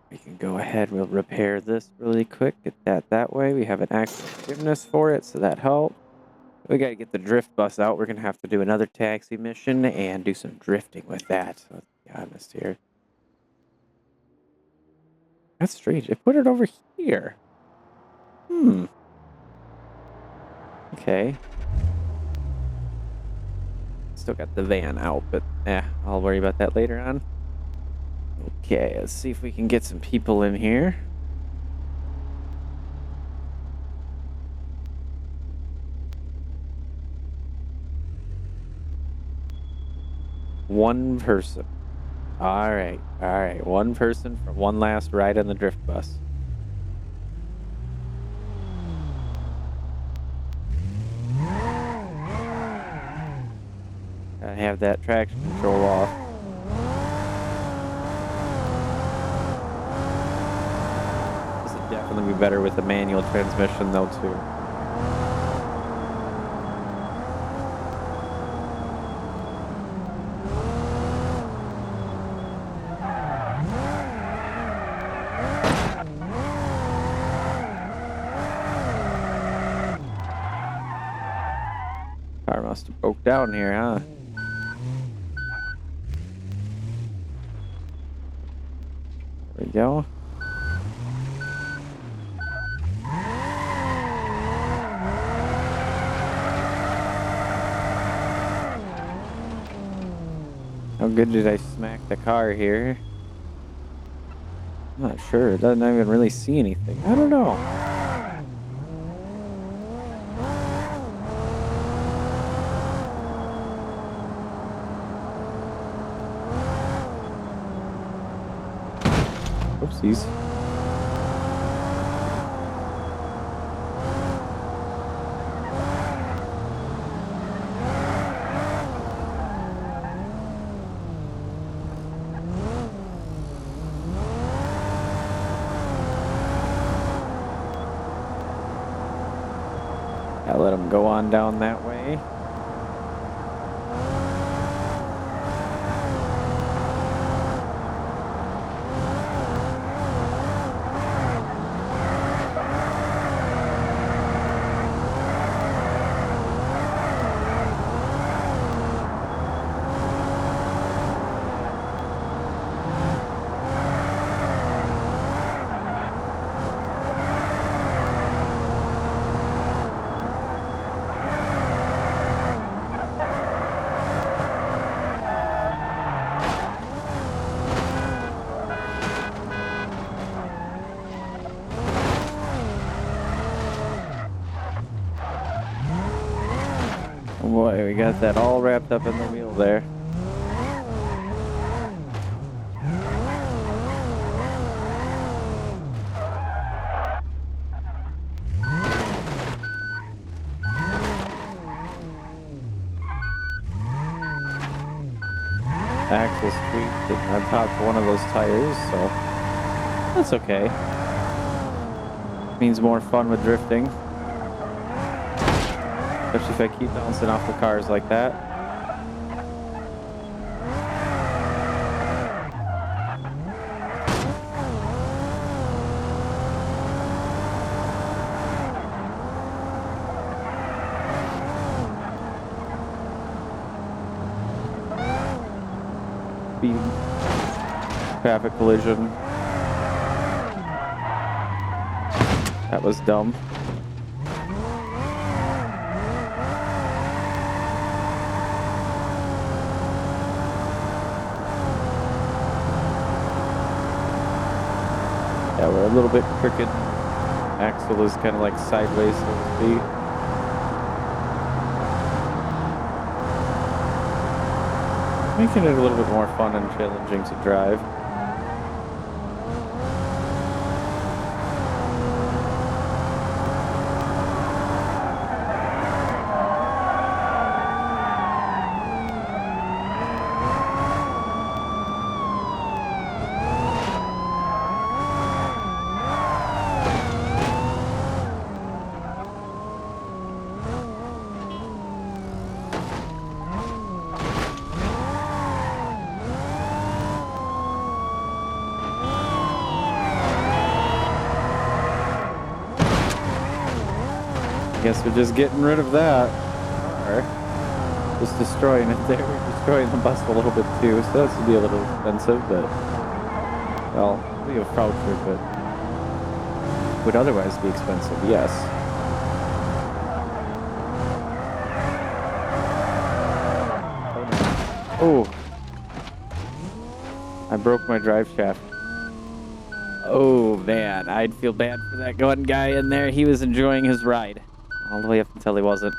We can go ahead, we'll repair this really quick, get that way. We have an actual forgiveness for it, so that helped. We gotta get the drift bus out. We're gonna have to do another taxi mission and do some drifting with that. So let's be honest here. That's strange. It put it over here. Okay. Still got the van out, but I'll worry about that later on. Okay, let's see if we can get some people in here. One person. All right. One person for one last ride on the drift bus. Gotta have that traction control off. This would definitely be better with a manual transmission though too. Car must have broke down here, huh? There we go. How good did I smack the car here? I'm not sure. It doesn't even really see anything. I don't know. Oopsies. I'll let them go on down that way. Boy, we got that all wrapped up in the wheel there. Axle squeaked on top of one of those tires, so that's okay. Means more fun with drifting. Especially if I keep bouncing off the cars like that. Traffic collision. That was dumb. Yeah, we're a little bit crooked. Axle is kind of like sideways, so to speak. Making it a little bit more fun and challenging to drive. Guess we're just getting rid of that. Or just destroying it there. We're destroying the bus a little bit too, so this would be a little expensive, but well, we have a voucher, but would otherwise be expensive, yes. Oh, I broke my drive shaft. Oh man, I'd feel bad for that one guy in there. He was enjoying his ride. All the way up until he wasn't.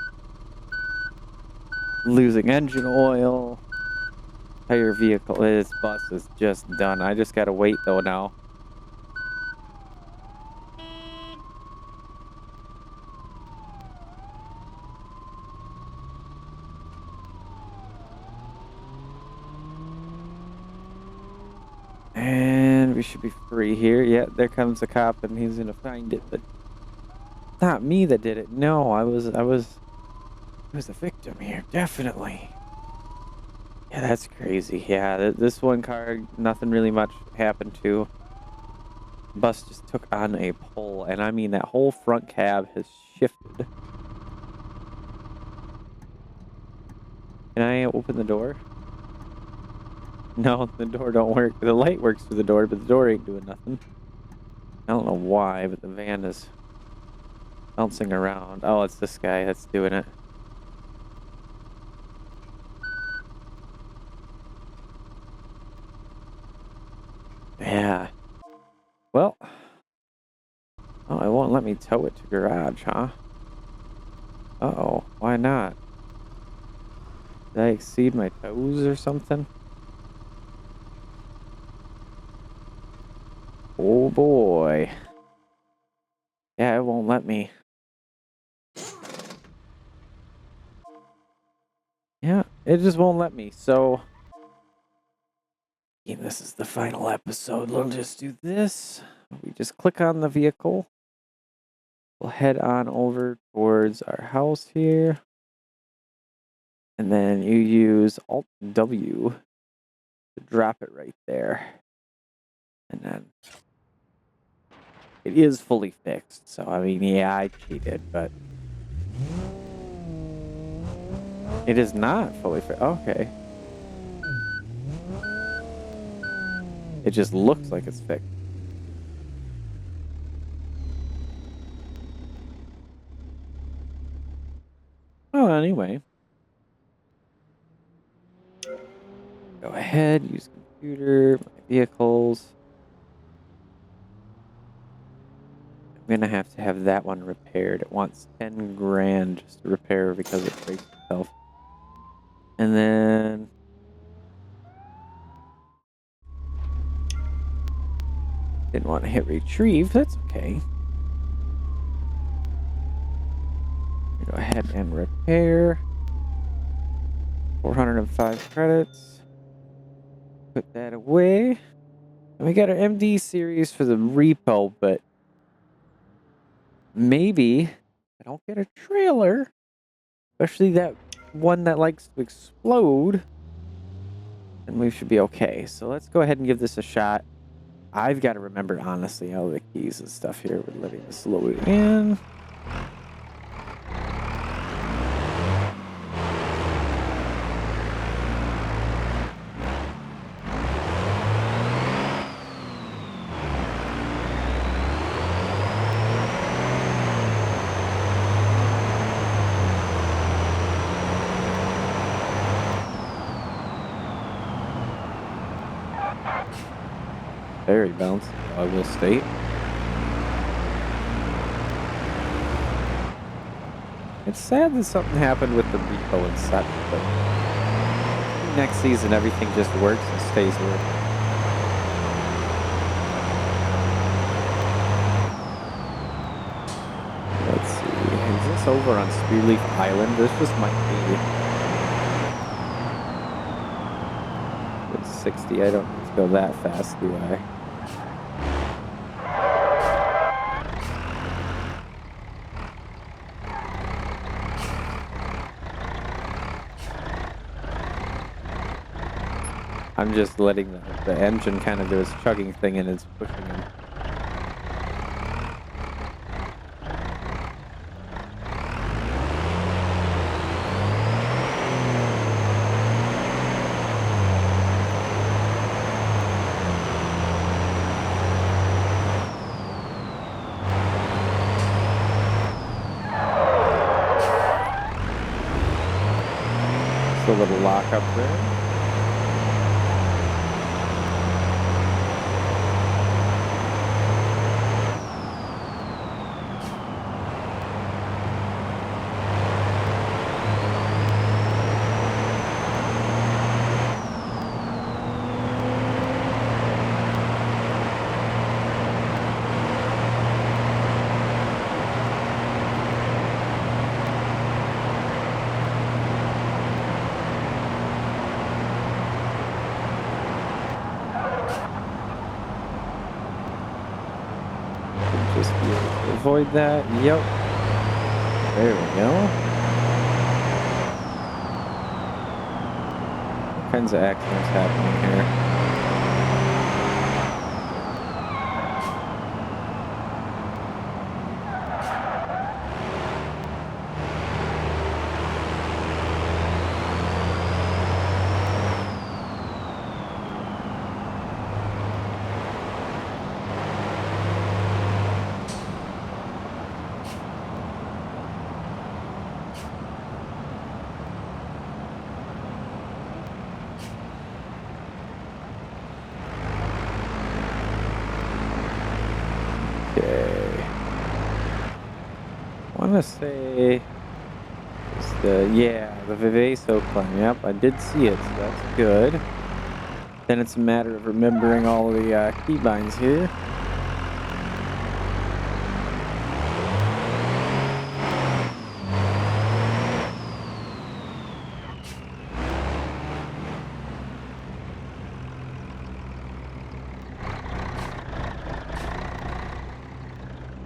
Losing engine oil. Tyre vehicle, this bus is just done. I just gotta wait though now. And we should be free here. Yeah, there comes a cop and he's gonna find it, but it's not me that did it. No, I was the victim here, definitely. Yeah, that's crazy. Yeah, this one car, nothing really much happened to. Bus just took on a pole, and I mean that whole front cab has shifted. Can I open the door? No, the door don't work. The light works through the door, but the door ain't doing nothing. I don't know why, but the van is bouncing around. Oh, it's this guy that's doing it. Yeah. Well. Oh, it won't let me tow it to garage, huh? Uh-oh. Why not? Did I exceed my toes or something? Oh boy. Yeah, it won't let me. Yeah, it just won't let me. So, yeah, this is the final episode. We'll just do this. We just click on the vehicle. We'll head on over towards our house here. And then you use Alt-W to drop it right there. And then it is fully fixed. So, I mean, yeah, I cheated, but it is not fully fixed. Okay. It just looks like it's fixed. Oh, anyway. Go ahead, use computer, my vehicles. I'm gonna have to have that one repaired. It wants 10 grand just to repair because it breaks itself. And then didn't want to hit retrieve. That's okay. Go ahead and repair. 405 credits. Put that away. And we got our MD series for the repo, but maybe I don't get a trailer, especially that one that likes to explode, and we should be okay. So let's go ahead and give this a shot. I've got to remember, honestly, all the keys and stuff here. We're letting this load in. Very bouncy, I will state. It's sad that something happened with the repo and such, but next season everything just works and stays working. Let's see, is this over on Spearleaf Island? This just might be. It's 60, I don't need to go that fast, do I? I'm just letting the engine kind of do its chugging thing and it's pushing him. Just a little lock up there. avoid that. Yep. There we go. All kinds of accidents happening here. Okay. I want to say it's the Vivaso climb. Yep, I did see it, so that's good. Then it's a matter of remembering all the keybinds here.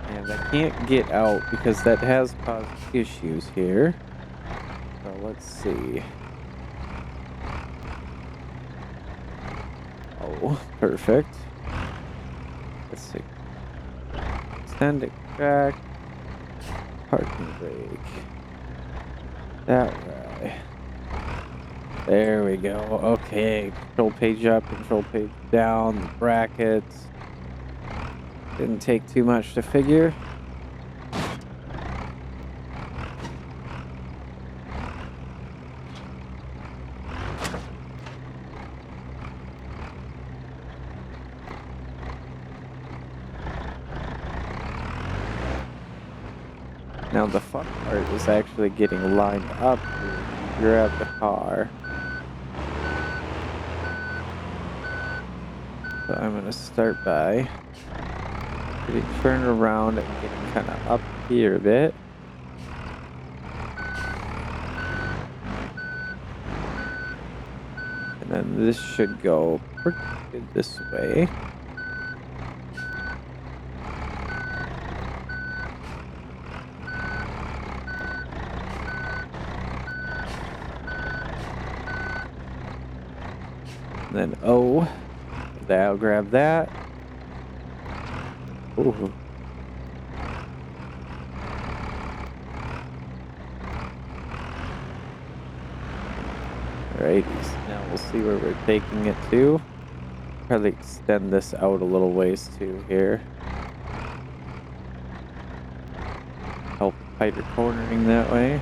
And I can't get out because that has caused issues here. So let's see. Oh, perfect. Let's see. Extend it back. Parking brake. That way. There we go. Okay. Control page up, control page down, the brackets. Didn't take too much to figure. Now the fun part is actually getting lined up to grab the car. So I'm going to start by getting turned around and getting kind of up here a bit. And then this should go pretty good this way. And then I'll grab that. Ooh. Alrighty, so now we'll see where we're taking it to. Probably extend this out a little ways too here. Help tighter cornering that way.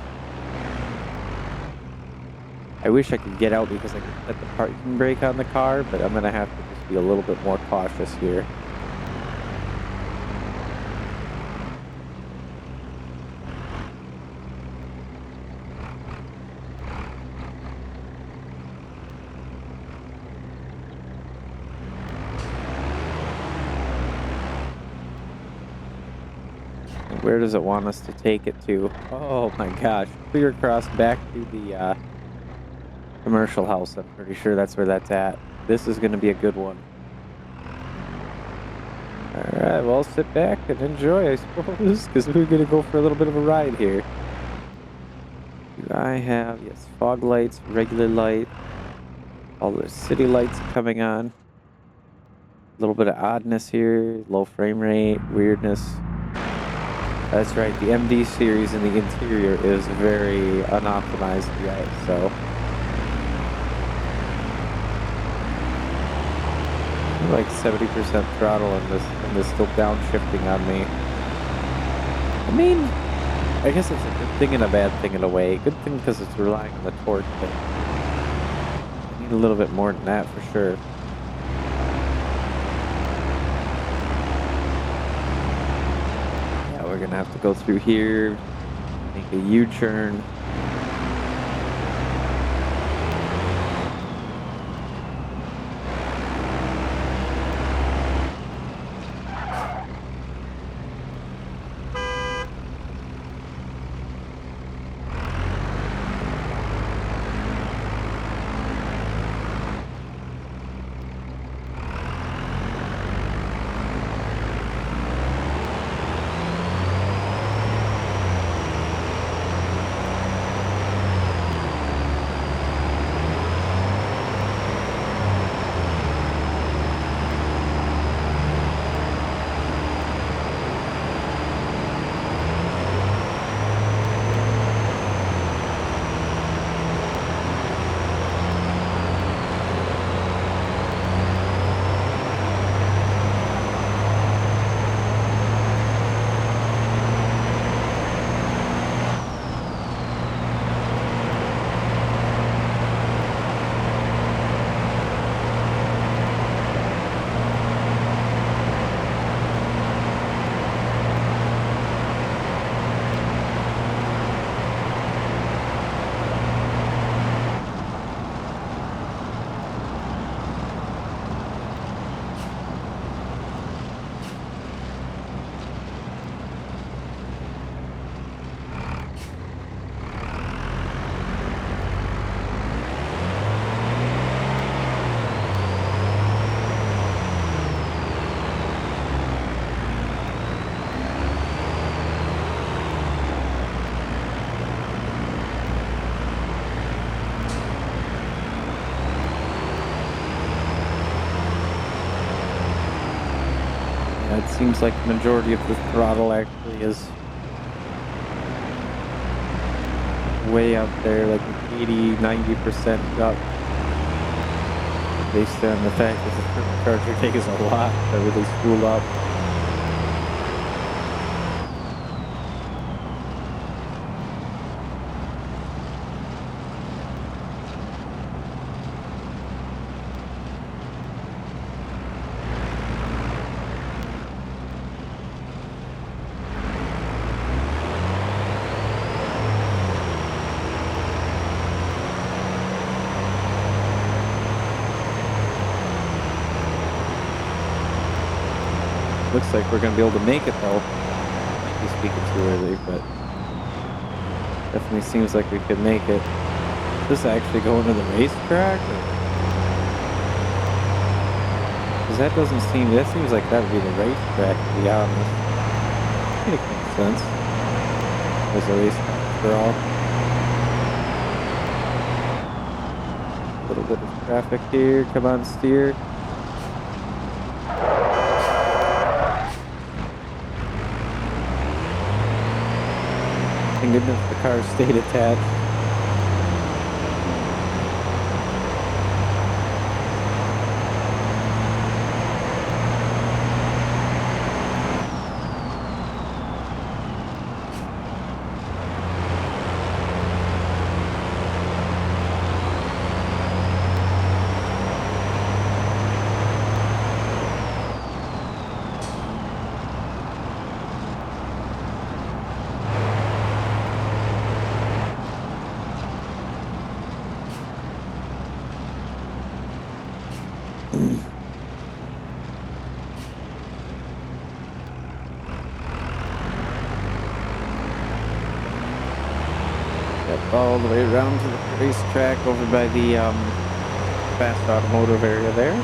I wish I could get out because I could set the parking brake on the car, but I'm going to have to just be a little bit more cautious here. And where does it want us to take it to? Oh my gosh. Clear across back to the commercial house. I'm pretty sure that's where that's at. This is going to be a good one. Alright, well, sit back and enjoy, I suppose, because we're going to go for a little bit of a ride here. Do I have, yes, fog lights, regular light, all the city lights coming on. A little bit of oddness here, low frame rate, weirdness. That's right, the MD series in the interior is very unoptimized yet, so... like 70% throttle and this still downshifting on me. I mean, I guess it's a good thing and a bad thing in a way. Good thing because it's relying on the torque, but I need a little bit more than that for sure. Yeah, we're gonna have to go through here, make a U-turn. seems like the majority of the throttle actually is way out there, like 80–90% up, based on the fact that the turbocharger takes a lot to really spool up. Looks like we're going to be able to make it, though. Might be speaking too early, but definitely seems like we could make it. Is this actually going to the racetrack? Because that doesn't seem... That seems like that would be the racetrack, to be honest. I think it makes sense. There's a racetrack for all. A little bit of traffic here. Come on, steer. Thank goodness the car stayed attached. All the way around to the racetrack over by the fast automotive area there.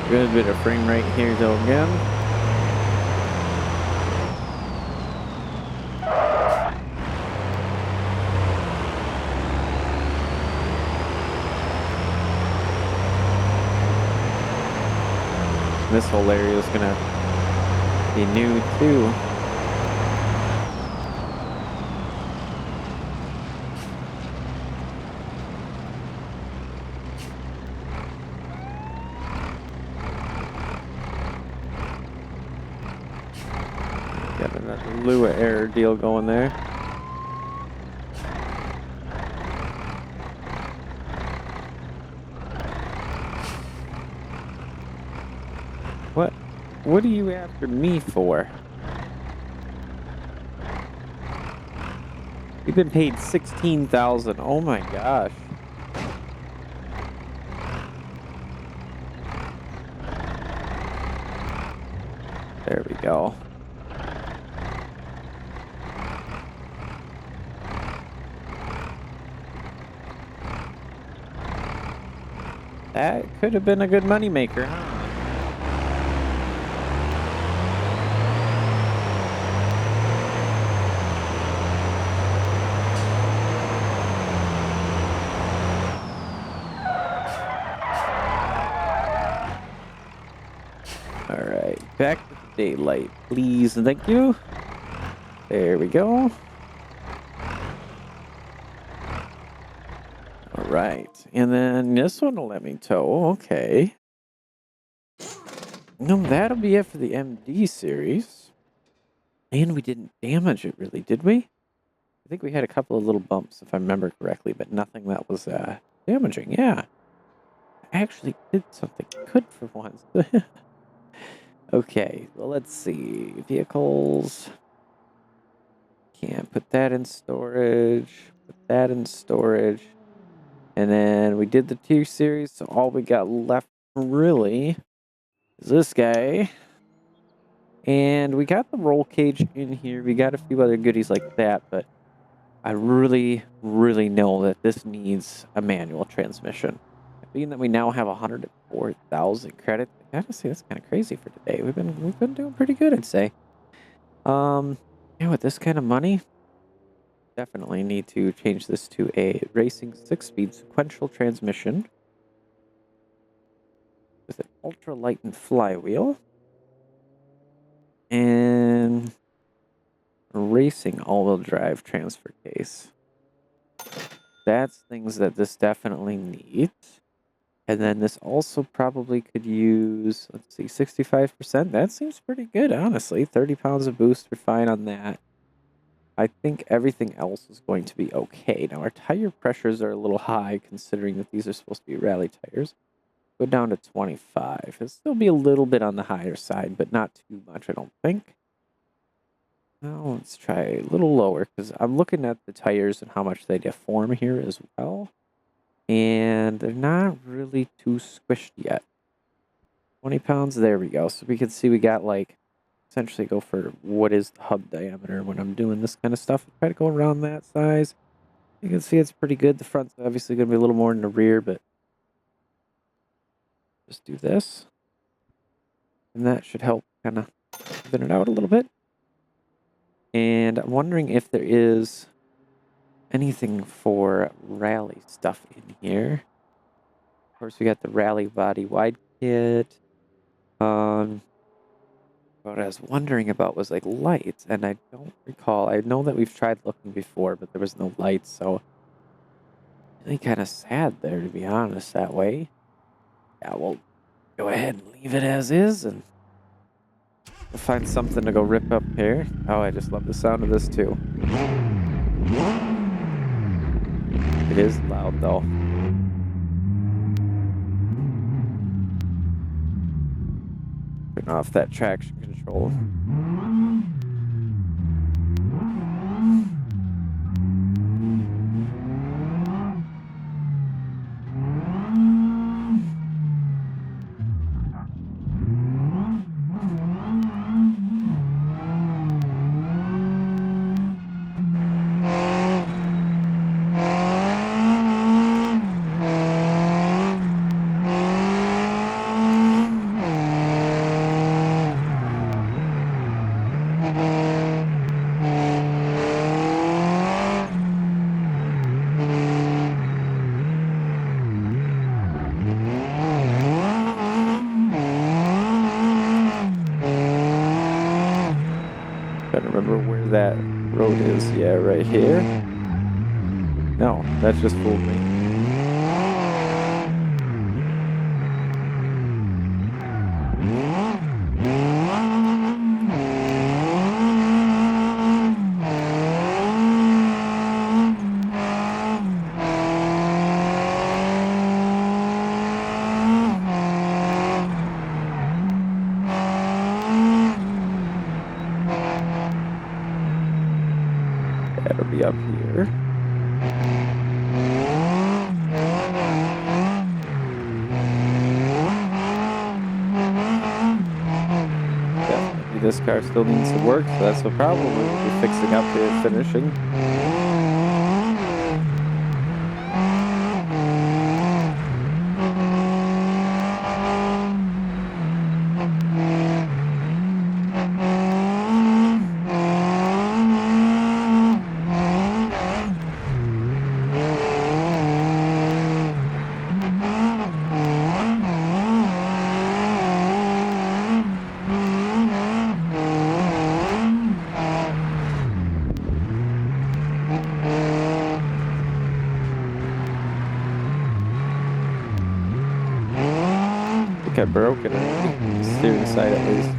Good bit of frame rate here though again. This whole area is gonna be new too. Got another Lua error deal going there. What are you after me for? We've been paid $16,000. Oh my gosh. There we go. That could have been a good moneymaker, huh? Alright, back to the daylight, please, and thank you. There we go. Alright, and then this one will let me tow, okay. No, that'll be it for the MD series. And we didn't damage it really, did we? I think we had a couple of little bumps, if I remember correctly, but nothing that was damaging, yeah. I actually did something good for once. Okay, well, let's see. Vehicles. Can't put that in storage. Put that in storage. And then we did the 2 series, so all we got left really is this guy. And we got the roll cage in here. We got a few other goodies like that, but I really, really know that this needs a manual transmission. Being that we now have 104,000 credits, I gotta say that's kind of crazy for today. We've been doing pretty good, I'd say. Yeah, with this kind of money, definitely need to change this to a racing 6-speed sequential transmission with an ultra-light and flywheel. And racing all-wheel drive transfer case. That's things that this definitely needs. And then this also probably could use, let's see, 65%. That seems pretty good, honestly. 30 pounds of boost, we're fine on that. I think everything else is going to be okay. Now, our tire pressures are a little high, considering that these are supposed to be rally tires. Go down to 25. It'll still be a little bit on the higher side, but not too much, I don't think. Now, let's try a little lower, because I'm looking at the tires and how much they deform here as well. And they're not really too squished yet. 20 pounds, there we go. So we can see we got like, essentially go for what is the hub diameter when I'm doing this kind of stuff. Try to go around that size. You can see it's pretty good. The front's obviously going to be a little more in the rear, but just do this. And that should help kind of even it out a little bit. And I'm wondering if there is anything for rally stuff in here. Of course, we got the rally body wide kit. What I was wondering about was like lights, and I don't recall. I know that we've tried looking before, but there was no lights, so really kind of sad there, to be honest, that way. Yeah, we'll go ahead and leave it as is, and we'll find something to go rip up here. Oh, I just love the sound of this too. It is loud though. Turn off that traction control. That road is, yeah, right here. No, that just fooled me. That'll be up here. Definitely this car still needs some work, so that's what probably we'll be fixing up here and finishing. I broke it already. Steering side at least.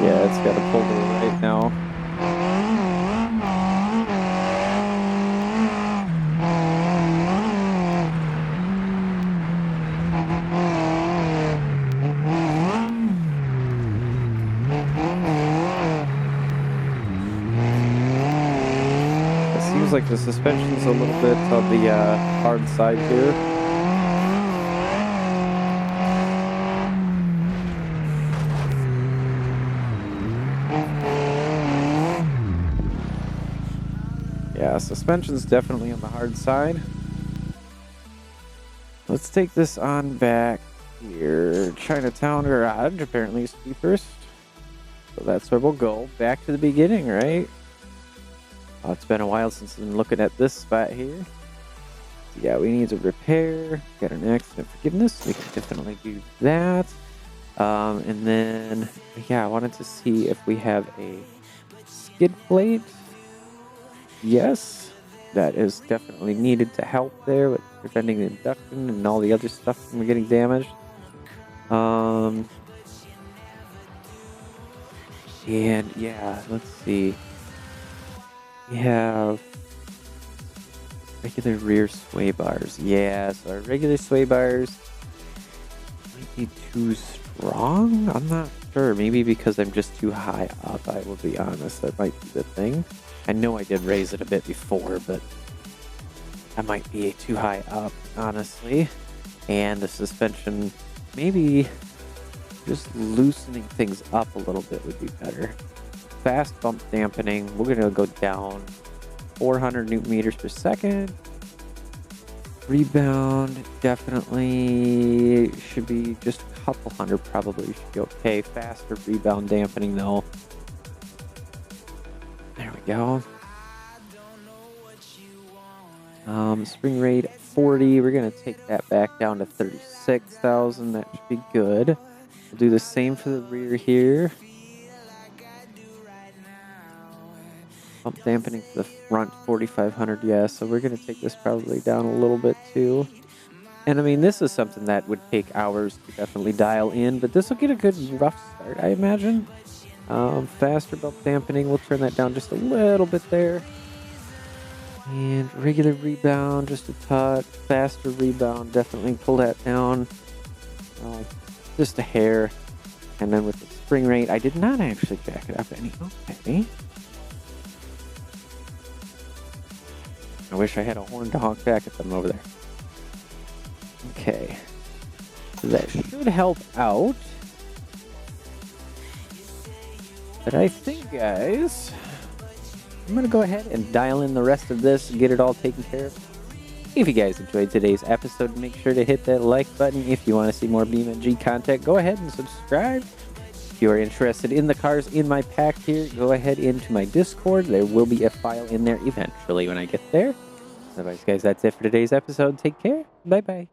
Yeah, it's got to pull to the right now. Like the suspension's a little bit on the hard side here. yeah, suspension's definitely on the hard side. Let's take this on back here. Chinatown Garage apparently is cheapest. So that's where we'll go. Back to the beginning, right? Oh, it's been a while since I've been looking at this spot here. Yeah, we need to repair. Got an accident forgiveness. We can definitely do that. And then, yeah, I wanted to see if we have a skid plate. Yes, that is definitely needed to help there with preventing the induction and all the other stuff from getting damaged. And yeah, let's see. We have regular rear sway bars. Yeah, so our regular sway bars might be too strong. I'm not sure. Maybe because I'm just too high up, I will be honest. That might be the thing. I know I did raise it a bit before, but I might be too high up, honestly. And the suspension, maybe just loosening things up a little bit would be better. Fast bump dampening, we're going to go down 400 newton meters per second. Rebound definitely should be just a couple hundred, probably should be okay. Faster rebound dampening though. There we go. Spring rate 40. We're going to take that back down to 36,000. That should be good. We'll do the same for the rear here. Pump dampening for the front 4,500. Yeah, so we're going to take this probably down a little bit too. And I mean, this is something that would take hours to definitely dial in, but this will get a good rough start, I imagine. Faster bump dampening, we'll turn that down just a little bit there. And regular rebound, just a touch. Faster rebound, definitely pull that down. Just a hair. And then with the spring rate, I did not actually jack it up any. Okay. I wish I had a horn to honk back at them over there. Okay. So that should help out. But I think, guys, I'm going to go ahead and dial in the rest of this and get it all taken care of. If you guys enjoyed today's episode, make sure to hit that like button. If you want to see more BeamNG content, go ahead and subscribe. If you are interested in the cars in my pack here, go ahead into my Discord. There will be a file in there eventually when I get there. Otherwise, guys, that's it for today's episode. Take care. Bye-bye.